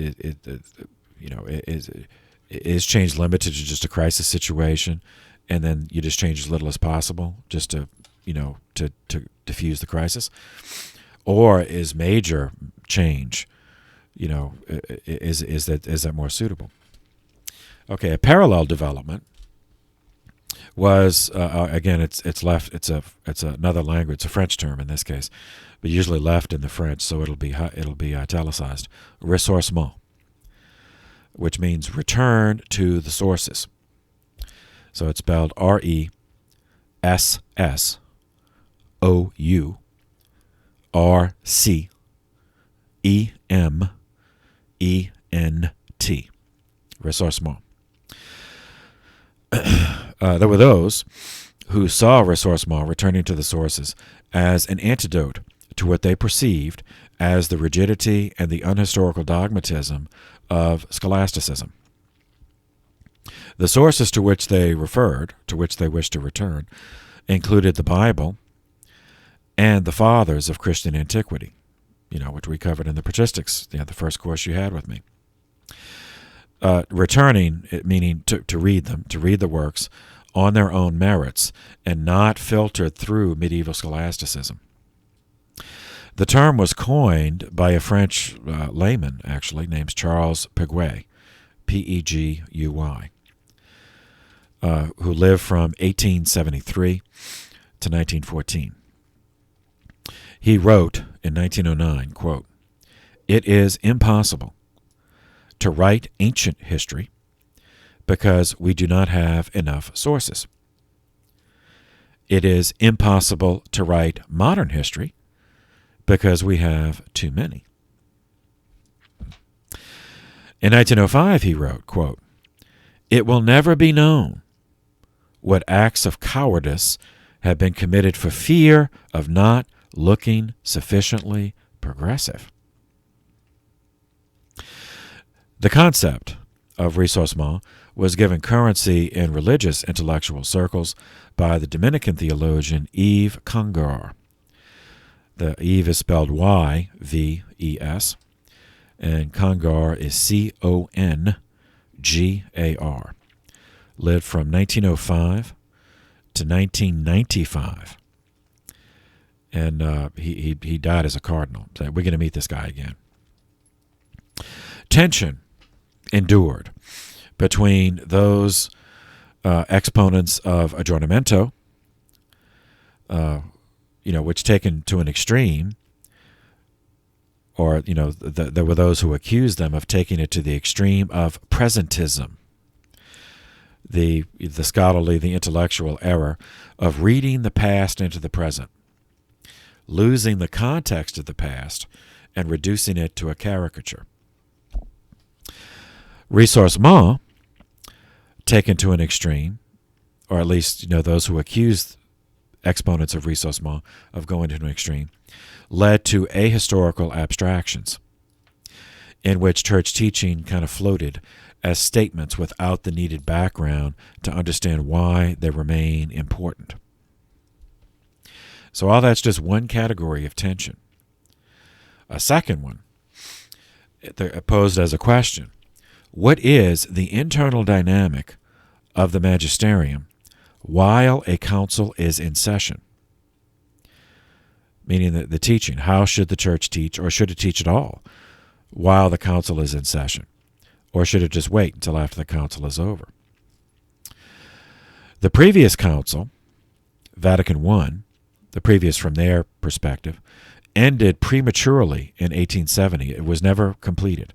change limited to just a crisis situation, and then you just change as little as possible just to diffuse the crisis, or is major change, is that more suitable? Okay, a parallel development was again it's another language. It's a French term in this case, but usually left in the French, so it'll be italicized. Ressourcement, which means return to the sources. So it's spelled RESSOURCEMENT. Ressourcement. There were those who saw ressourcement, returning to the sources, as an antidote to what they perceived as the rigidity and the unhistorical dogmatism of scholasticism. The sources to which they referred, to which they wished to return, included the Bible and the fathers of Christian antiquity, which we covered in the patristics, the first course you had with me. Returning, meaning to read them, to read the works on their own merits and not filtered through medieval scholasticism. The term was coined by a French layman, actually, named Charles Peguy, Pegui, who lived from 1873 to 1914. He wrote in 1909, quote, "It is impossible to write ancient history because we do not have enough sources. It is impossible to write modern history because we have too many." In 1905, he wrote, quote, "It will never be known what acts of cowardice have been committed for fear of not looking sufficiently progressive." The concept of ressourcement was given currency in religious intellectual circles by the Dominican theologian Yves Congar. The Yves is spelled Y-V-E-S, and Congar is C-O-N-G-A-R. Lived from 1905 to 1995. And he died as a cardinal. So we're going to meet this guy again. Tension endured between those exponents of aggiornamento, which taken to an extreme, or there were those who accused them of taking it to the extreme of presentism, the scholarly, the intellectual error of reading the past into the present, losing the context of the past and reducing it to a caricature. Ressourcement, taken to an extreme, or at least those who accused exponents of ressourcement of going to an extreme, led to ahistorical abstractions in which church teaching kind of floated as statements without the needed background to understand why they remain important. So all that's just one category of tension. A second one, posed as a question: what is the internal dynamic of the magisterium while a council is in session? Meaning that the teaching, how should the church teach, or should it teach at all while the council is in session? Or should it just wait until after the council is over? The previous council, Vatican I, the previous from their perspective, ended prematurely in 1870. It was never completed.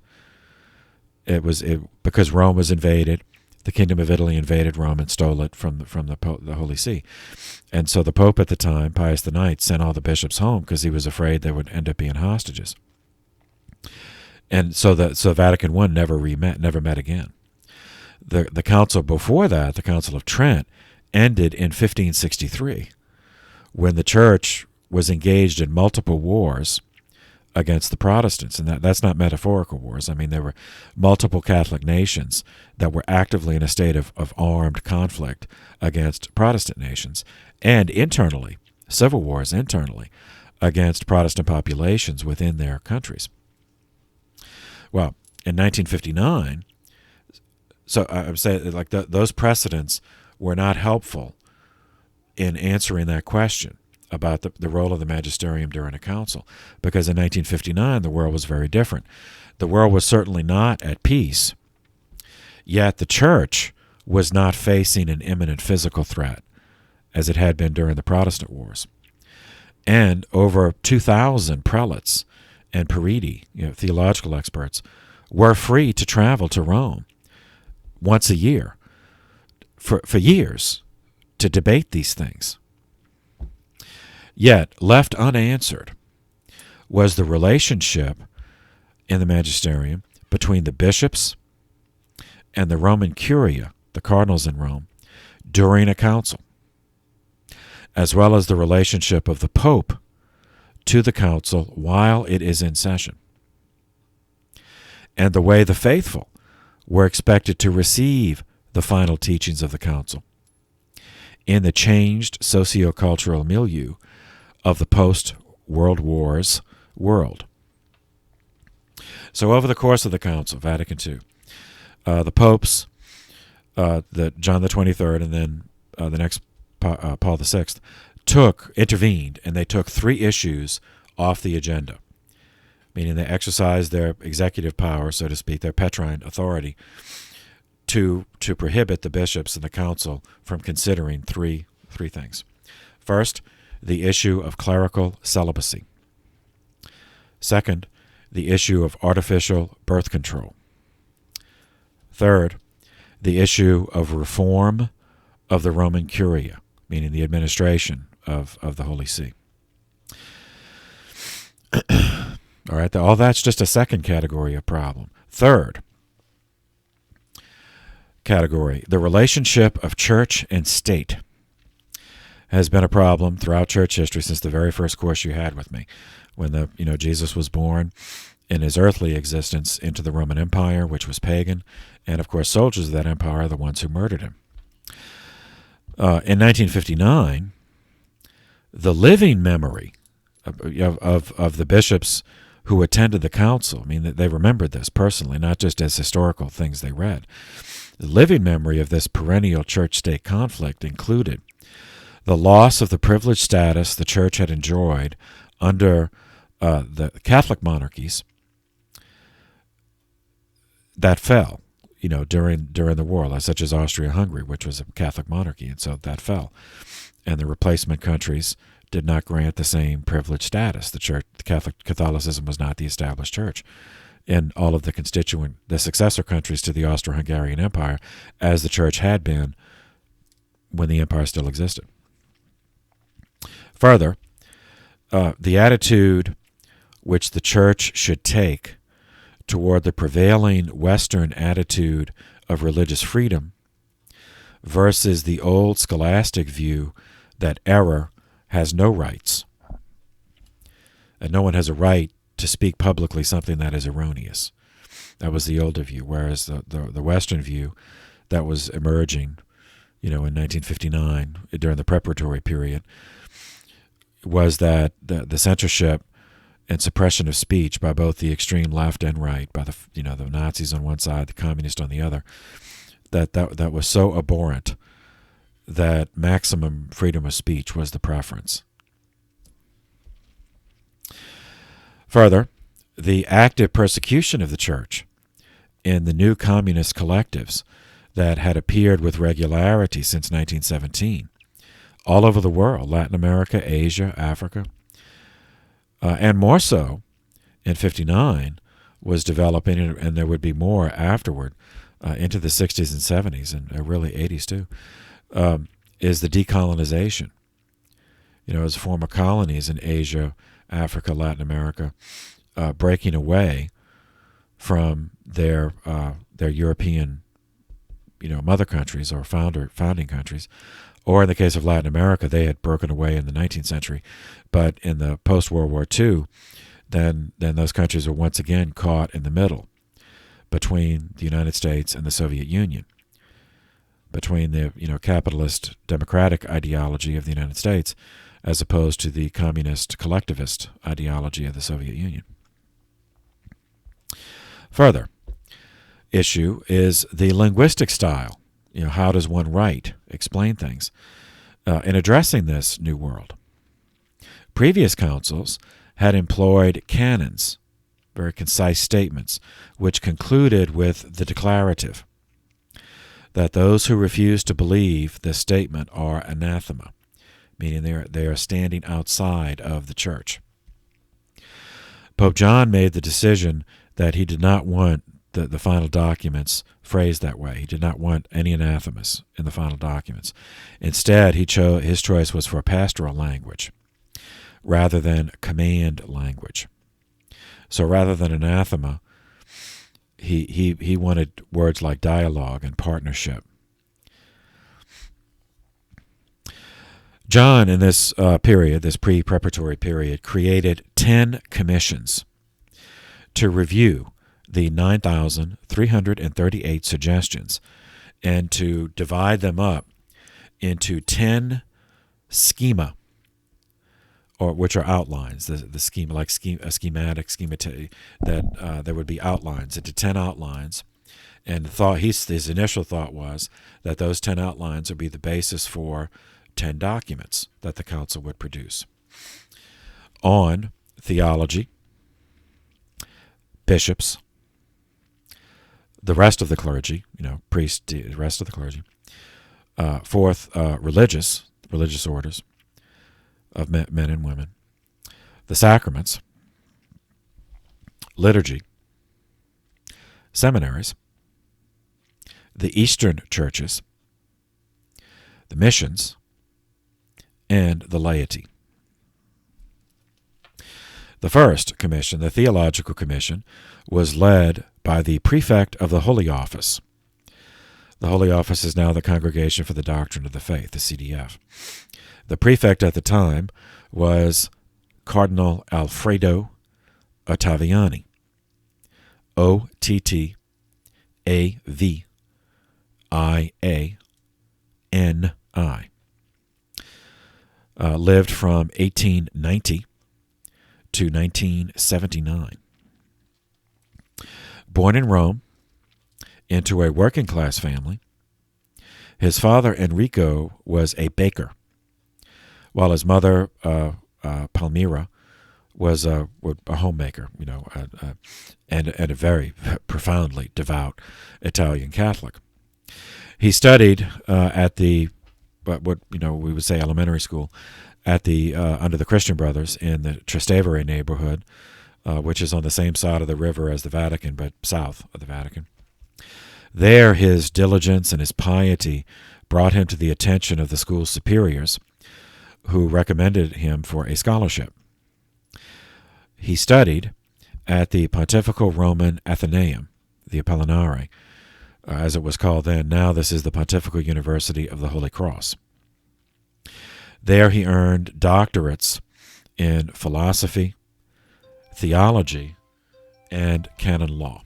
Because Rome was invaded. the Kingdom of Italy invaded Rome and stole it from the Holy See. And so the Pope at the time, Pius IX, sent all the bishops home because he was afraid they would end up being hostages. And so Vatican I never met again. The council before that, the Council of Trent, ended in 1563, when the Church was engaged in multiple wars against the Protestants. And that's not metaphorical wars. I mean, there were multiple Catholic nations that were actively in a state of armed conflict against Protestant nations, and internally, civil wars internally, against Protestant populations within their countries. Well, in 1959, so I'm saying like those precedents were not helpful in answering that question about the role of the magisterium during a council, because in 1959 the world was very different. The world was certainly not at peace, yet the Church was not facing an imminent physical threat as it had been during the Protestant wars. And over 2,000 prelates and periti, theological experts, were free to travel to Rome once a year for years to debate these things. Yet, left unanswered was the relationship in the magisterium between the bishops and the Roman Curia, the cardinals in Rome, during a council, as well as the relationship of the Pope to the council while it is in session, and the way the faithful were expected to receive the final teachings of the council in the changed sociocultural milieu of the post-World Wars world. So over the course of the council, Vatican II, the popes, John the 23rd, and then the next Paul VI, intervened, and they took 3 issues off the agenda, meaning they exercised their executive power, so to speak, their Petrine authority, to prohibit the bishops and the council from considering three things. First, the issue of clerical celibacy. Second, the issue of artificial birth control. Third, the issue of reform of the Roman Curia, meaning the administration of the Holy See. All right, all that's just a second category of problem. Third category, the relationship of church and state, has been a problem throughout church history since the very first course you had with me, when Jesus was born in his earthly existence into the Roman Empire, which was pagan, and of course soldiers of that empire are the ones who murdered him. In 1959, the living memory of the bishops who attended the council, I mean, they remembered this personally, not just as historical things they read. The living memory of this perennial church-state conflict included the loss of the privileged status the church had enjoyed under the Catholic monarchies that fell, during the war, such as Austria-Hungary, which was a Catholic monarchy, and so that fell. And the replacement countries did not grant the same privileged status. Catholicism was not the established church in all of the successor countries to the Austro-Hungarian Empire, as the church had been when the empire still existed. Further, the attitude which the church should take toward the prevailing Western attitude of religious freedom versus the old scholastic view that error has no rights, and no one has a right to speak publicly something that is erroneous. That was the older view, whereas the Western view that was emerging, in 1959 during the preparatory period, was that the censorship and suppression of speech by both the extreme left and right, by the Nazis on one side, the communists on the other, that was so abhorrent that maximum freedom of speech was the preference. Further, the active persecution of the church in the new communist collectives that had appeared with regularity since 1917 all over the world, Latin America, Asia, Africa, and more so in 1959, was developing, and there would be more afterward, into the 60s and 70s, and really 80s too, is the decolonization. As former colonies in Asia, Africa, Latin America, breaking away from their European, mother countries or founding countries, or in the case of Latin America, they had broken away in the 19th century, but in the post-World War II, then those countries were once again caught in the middle between the United States and the Soviet Union, between the capitalist democratic ideology of the United States as opposed to the communist collectivist ideology of the Soviet Union. Further issue is the linguistic style. How does one write, explain things, in addressing this new world? Previous councils had employed canons, very concise statements, which concluded with the declarative, that those who refuse to believe this statement are anathema, meaning they are standing outside of the church. Pope John made the decision that he did not want the final documents phrased that way. He did not want any anathemas in the final documents. Instead, his choice was for a pastoral language rather than command language. So rather than anathema, he wanted words like dialogue and partnership. John, in this period, this pre-preparatory period, created 10 commissions to review the 9,338 suggestions and to divide them up into 10 schema, or which are outlines. The schema, like a schematic, that there would be outlines into 10 outlines. And his initial thought was that those 10 outlines would be the basis for 10 documents that the council would produce on theology, bishops, the rest of the clergy, priests, the rest of the clergy. Fourth, religious orders of men and women. The sacraments, liturgy, seminaries, the Eastern churches, the missions, and the laity. The first commission, the Theological Commission, was led by the prefect of the Holy Office. The Holy Office is now the Congregation for the Doctrine of the Faith, the CDF. The prefect at the time was Cardinal Alfredo Ottaviani, Ottaviani, lived from 1890 to 1979. Born in Rome into a working-class family, his father, Enrico, was a baker, while his mother, Palmira, was a homemaker, and a very profoundly devout Italian Catholic. He studied at the what we would say elementary school at the under the Christian Brothers in the Trastevere neighborhood, which is on the same side of the river as the Vatican, but south of the Vatican. There, his diligence and his piety brought him to the attention of the school's superiors, who recommended him for a scholarship. He studied at the Pontifical Roman Athenaeum, the Apollinare, as it was called then. Now this is the Pontifical University of the Holy Cross. There he earned doctorates in philosophy, theology, and canon law.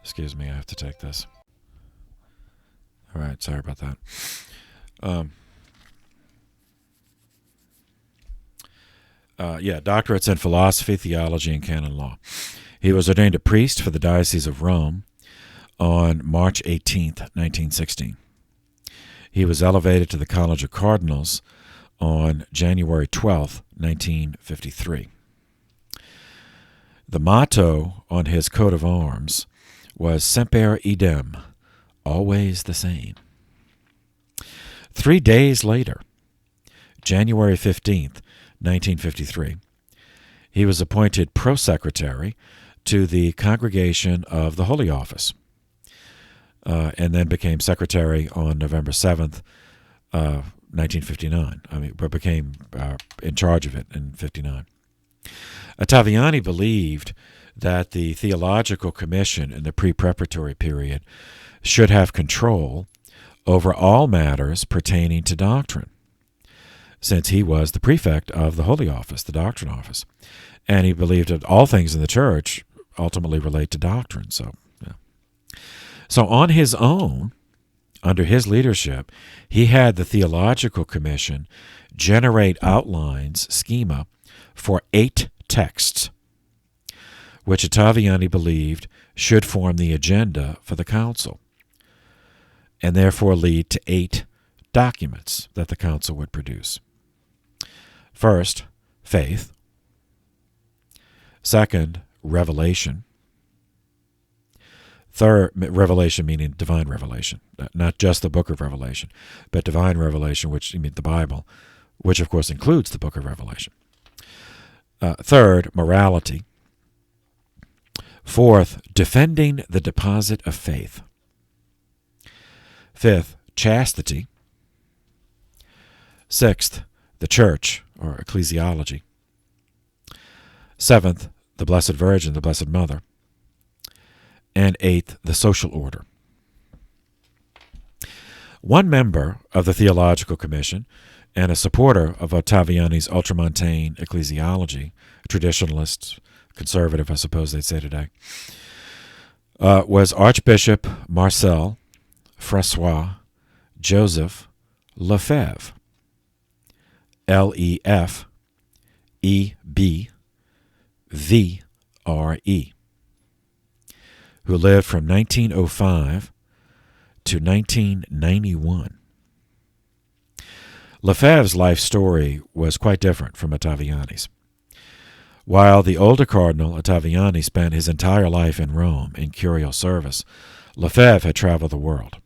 Excuse me, I have to take this. All right, sorry about that. Doctorates in philosophy, theology, and canon law. He was ordained a priest for the Diocese of Rome on March 18th, 1916. He was elevated to the College of Cardinals on January 12th, 1953. The motto on his coat of arms was Semper Idem, always the same. 3 days later, January 15th, 1953, he was appointed pro-secretary to the Congregation of the Holy Office, and then became secretary on November 7th, 1959. But became in charge of it in 59. Ottaviani believed that the Theological Commission in the pre-preparatory period should have control over all matters pertaining to doctrine, since he was the prefect of the Holy Office, the Doctrine Office. And he believed that all things in the church ultimately relate to doctrine. So on his own, under his leadership, he had the Theological Commission generate outlines, schema, for 8 texts, which Ottaviani believed should form the agenda for the council, and therefore lead to 8 documents that the council would produce. First, faith. Second, revelation. Third, revelation meaning divine revelation, not just the book of Revelation, but divine revelation, which means the Bible, which of course includes the book of Revelation. Third, morality. Fourth, defending the deposit of faith. Fifth, chastity. Sixth, the church, or ecclesiology. Seventh, the Blessed Virgin, the Blessed Mother. And eighth, the social order. One member of the Theological Commission and a supporter of Ottaviani's ultramontane ecclesiology, traditionalist, conservative, I suppose they'd say today, was Archbishop Marcel Francois Joseph Lefevre, Lefevre, who lived from 1905 to 1991. Lefebvre's life story was quite different from Ottaviani's. While the older Cardinal Ottaviani spent his entire life in Rome in curial service, Lefebvre had traveled the world.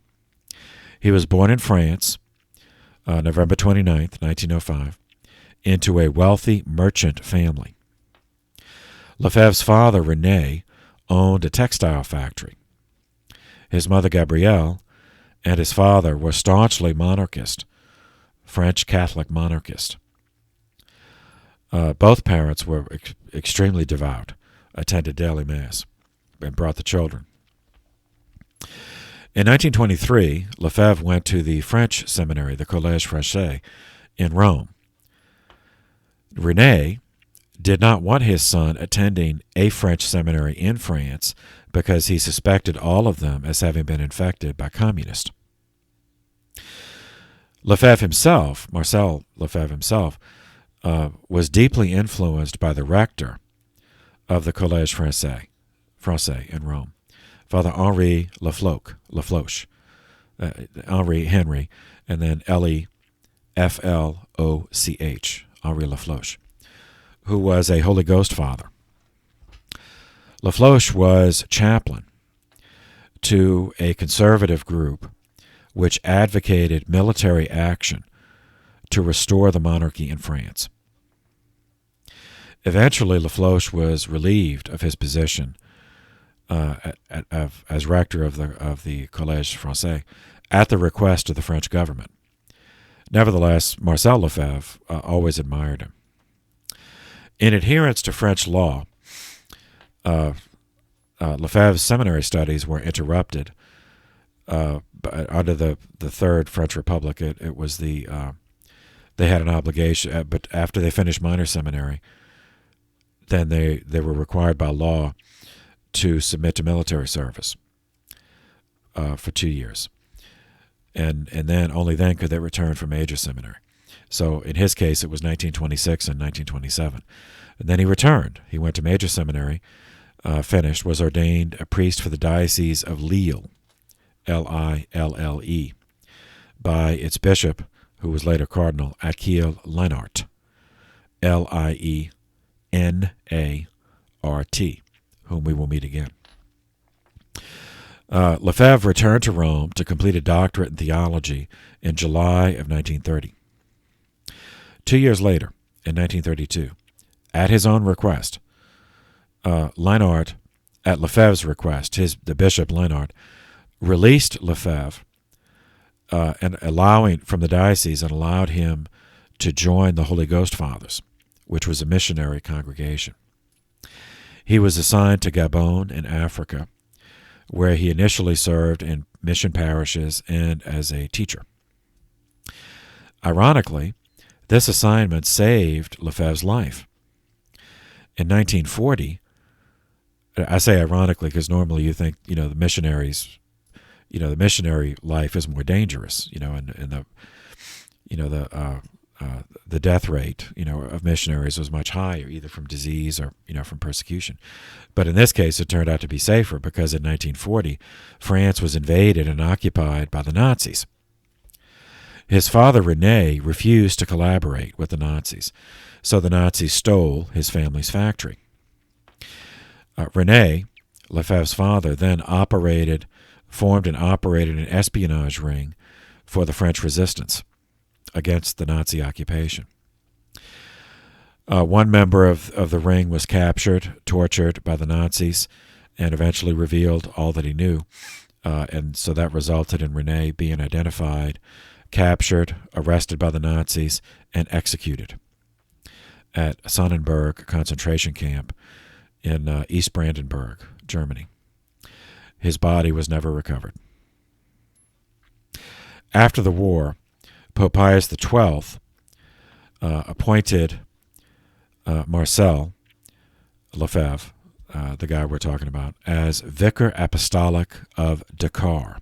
He was born in France, November 29th, 1905, into a wealthy merchant family. Lefebvre's father, René, owned a textile factory. His mother, Gabrielle, and his father were staunchly monarchist, French Catholic monarchist. Both parents were extremely devout, attended daily Mass, and brought the children. In 1923, Lefebvre went to the French seminary, the Collège Français, in Rome. René did not want his son attending a French seminary in France because he suspected all of them as having been infected by communists. Lefebvre himself, Marcel Lefebvre himself, was deeply influenced by the rector of the Collège Français in Rome, Father Henri Lafloche, Henri Henry, and then Lefloch, Henri Lafloche, who was a Holy Ghost father. Lafloche was chaplain to a conservative group which advocated military action to restore the monarchy in France. Eventually, Lafloche was relieved of his position as rector of the Collège Français at the request of the French government. Nevertheless, Marcel Lefebvre always admired him. In adherence to French law, Lefebvre's seminary studies were interrupted. Under the Third French Republic, it was they had an obligation, but after they finished minor seminary, then they were required by law to submit to military service for 2 years. And then only then could they return for major seminary. So in his case, it was 1926 and 1927. And then he returned. He went to major seminary, finished, was ordained a priest for the Diocese of Lille, Lille, by its bishop, who was later Cardinal Achille Lennart, Lienart, whom we will meet again. Lefebvre returned to Rome to complete a doctorate in theology in July of 1930. 2 years later, in 1932, at his own request, Lennart at Lefebvre's request, the Bishop Leonard released Lefebvre and from the diocese and allowed him to join the Holy Ghost Fathers, which was a missionary congregation. He was assigned to Gabon in Africa, where he initially served in mission parishes and as a teacher. Ironically, this assignment saved Lefebvre's life. In 1940, I say ironically because normally you think, the missionaries, the missionary life is more dangerous, and the death rate, of missionaries was much higher, either from disease or, from persecution. But in this case, it turned out to be safer because in 1940, France was invaded and occupied by the Nazis. His father, René, refused to collaborate with the Nazis, so the Nazis stole his family's factory. René, Lefebvre's father, then formed and operated an espionage ring for the French resistance against the Nazi occupation. One member of the ring was captured, tortured by the Nazis, and eventually revealed all that he knew. And so that resulted in René being identified, captured, arrested by the Nazis, and executed at Sonnenberg concentration camp in East Brandenburg, Germany. His body was never recovered. After the war, Pope Pius XII appointed Marcel Lefebvre, the guy we're talking about, as Vicar Apostolic of Dakar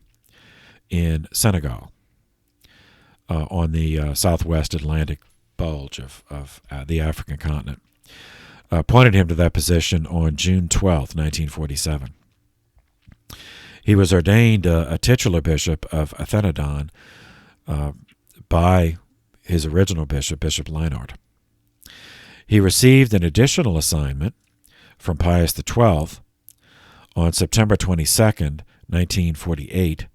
in Senegal, on the southwest Atlantic bulge of the African continent. Appointed him to that position on June 12, 1947. He was ordained a titular bishop of Athenodon by his original bishop, Bishop Leonard. He received an additional assignment from Pius XII on September 22, 1948,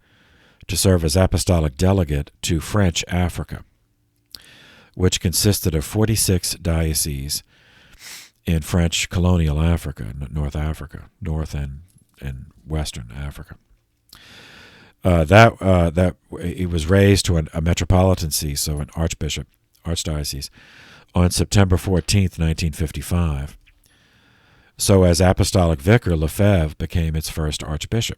to serve as apostolic delegate to French Africa, which consisted of 46 dioceses in French colonial Africa, North Africa, North and Western Africa. That he was raised to a metropolitan see, so an archdiocese, on September 14, 1955. So as apostolic vicar, Lefebvre became its first archbishop.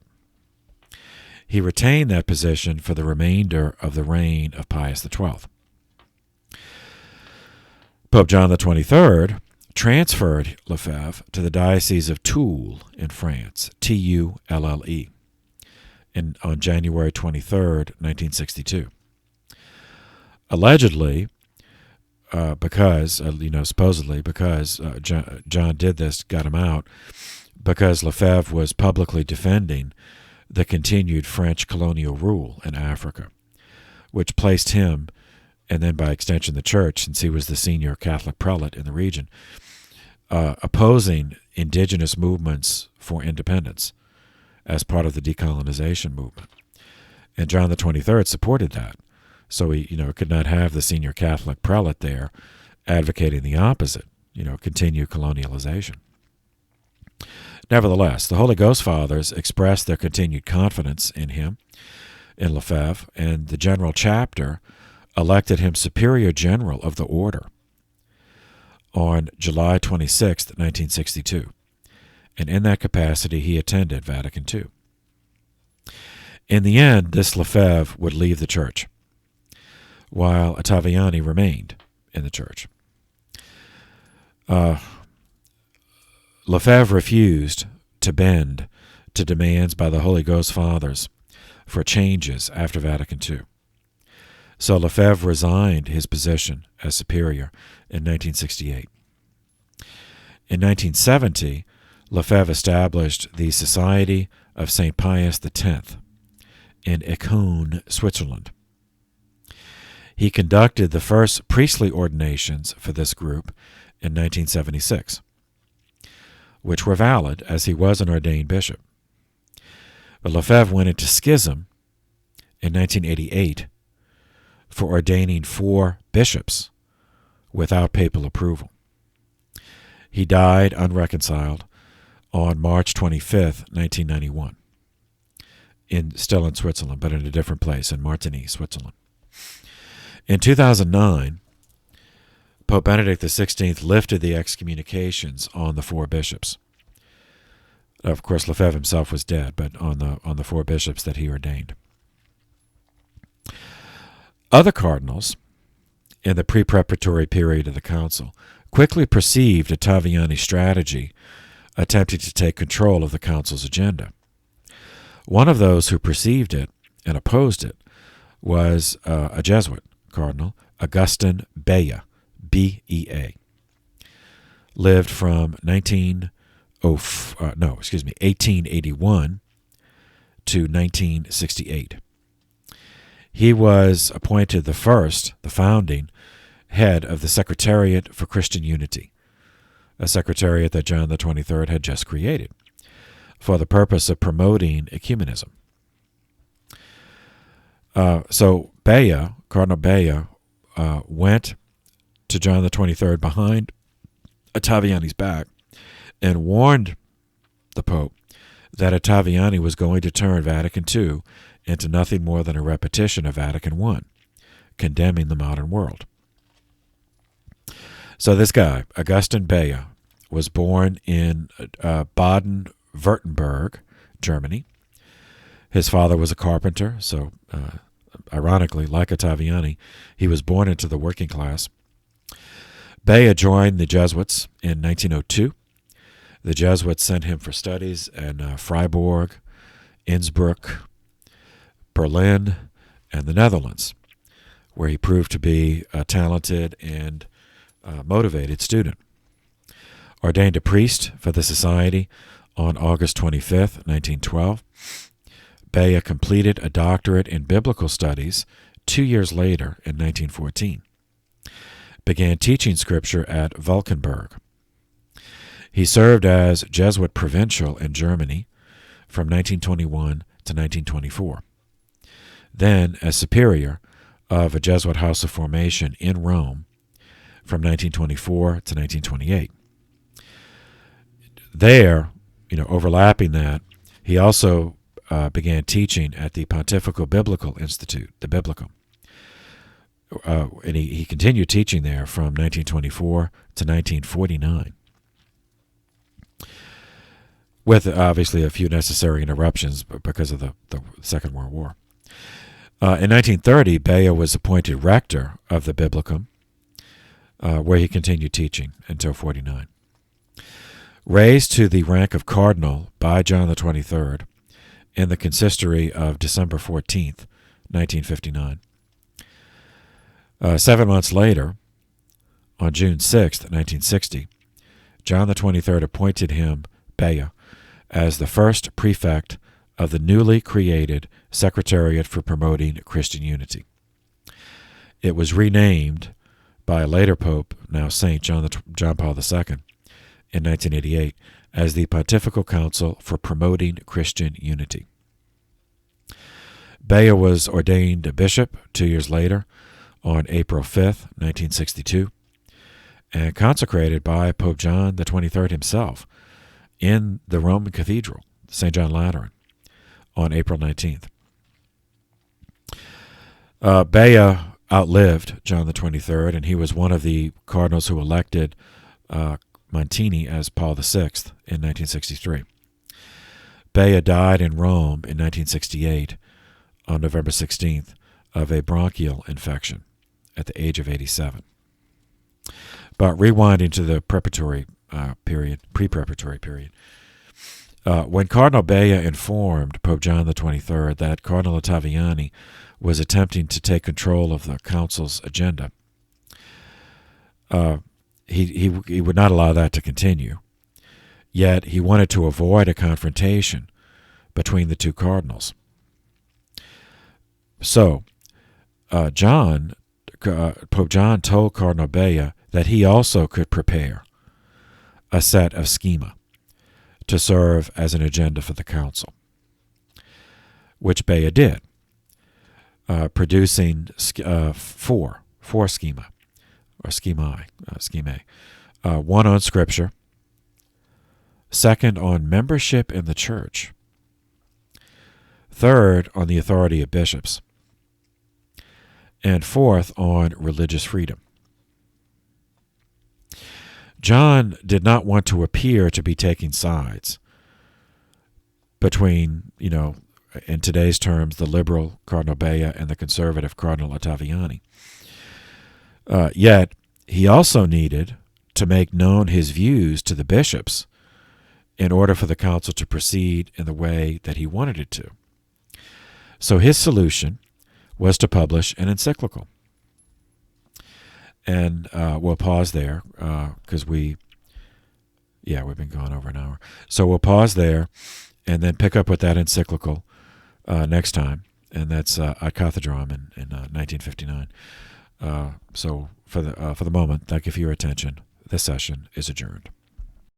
He retained that position for the remainder of the reign of Pius XII. Pope John XXIII transferred Lefebvre to the Diocese of Toul in France, Tulle, on January 23, 1962. Allegedly, supposedly because John did this, got him out, because Lefebvre was publicly defending the continued French colonial rule in Africa, which placed him, and then by extension the Church, since he was the senior Catholic prelate in the region, opposing indigenous movements for independence as part of the Decolonization movement. And John XXIII supported that. So he, could not have the senior Catholic prelate there advocating the opposite, continued colonialization. Nevertheless, the Holy Ghost Fathers expressed their continued confidence in him, in Lefebvre, and the General Chapter elected him Superior General of the Order on July 26, 1962, and in that capacity he attended Vatican II. In the end, this Lefebvre would leave the Church, while Ottaviani remained in the Church. Lefebvre refused to bend to demands by the Holy Ghost Fathers for changes after Vatican II. So Lefebvre resigned his position as superior in 1968. In 1970, Lefebvre established the Society of St. Pius X in Ecune, Switzerland. He conducted the first priestly ordinations for this group in 1976, which were valid as he was an ordained bishop. But Lefebvre went into schism in 1988 for ordaining 4 bishops without papal approval. He died unreconciled on March 25th, 1991, still in Switzerland, but in a different place, in Martigny, Switzerland. In 2009, Pope Benedict XVI lifted the excommunications on the 4 bishops. Of course, Lefebvre himself was dead, but on the 4 bishops that he ordained. Other cardinals, in the pre-preparatory period of the council, quickly perceived Ottaviani's strategy, attempting to take control of the council's agenda. One of those who perceived it and opposed it was a Jesuit cardinal, Augustin Bea, B-E-A. Lived from 1881 to 1968. He was appointed the founding head of the Secretariat for Christian Unity, a secretariat that John XXIII had just created for the purpose of promoting ecumenism. So Cardinal Bea, went to John XXIII behind Ottaviani's back and warned the Pope that Ottaviani was going to turn Vatican II into nothing more than a repetition of Vatican I, condemning the modern world. So this guy, Augustin Bea, was born in Baden-Württemberg, Germany. His father was a carpenter, so ironically, like Ottaviani, he was born into the working class. Bea joined the Jesuits in 1902. The Jesuits sent him for studies in Freiburg, Innsbruck, Berlin, and the Netherlands, where he proved to be a talented and motivated student. Ordained a priest for the society on August 25th, 1912, Bea completed a doctorate in biblical studies 2 years later in 1914. Began teaching scripture at Valkenburg. He served as Jesuit provincial in Germany from 1921 to 1924. Then as superior of a Jesuit house of formation in Rome from 1924 to 1928. There, overlapping that, he also began teaching at the Pontifical Biblical Institute, the Biblicum. And he continued teaching there from 1924 to 1949. With obviously a few necessary interruptions because of the Second World War. In 1930, Bea was appointed rector of the Biblicum, where he continued teaching until 1949. Raised to the rank of cardinal by John XXIII in the consistory of December 14th, 1959. 7 months later, on June 6th, 1960, John XXIII appointed him, Bea, as the first prefect of the newly created Secretariat for Promoting Christian Unity. It was renamed by a later pope, now Saint John Paul II, in 1988 as the Pontifical Council for Promoting Christian Unity. Bea was ordained a bishop 2 years later on April 5th, 1962, and consecrated by Pope John XXIII himself in the Roman Cathedral, St. John Lateran, on April 19th. Bea outlived John XXIII, and he was one of the cardinals who elected Montini as Paul VI in 1963. Bea died in Rome in 1968 on November 16th of a bronchial infection at the age of 87. But rewinding to the pre-preparatory period, when Cardinal Bea informed Pope John XXIII that Cardinal Ottaviani was attempting to take control of the council's agenda, he would not allow that to continue. Yet he wanted to avoid a confrontation between the two cardinals. So, Pope John told Cardinal Bea that he also could prepare a set of schema to serve as an agenda for the council, which Bea did, producing four schema, or schemae, one on Scripture, Second, on membership in the church. Third, on the authority of bishops. And fourth, on religious freedom. John did not want to appear to be taking sides between, in today's terms, the liberal Cardinal Bea and the conservative Cardinal Ottaviani. Yet, he also needed to make known his views to the bishops in order for the council to proceed in the way that he wanted it to. So his solution was to publish an encyclical. And we'll pause there because we've been going over an hour. So we'll pause there and then pick up with that encyclical next time, and that's Ad Cathedram in 1959. So for the moment, thank you for your attention. This session is adjourned.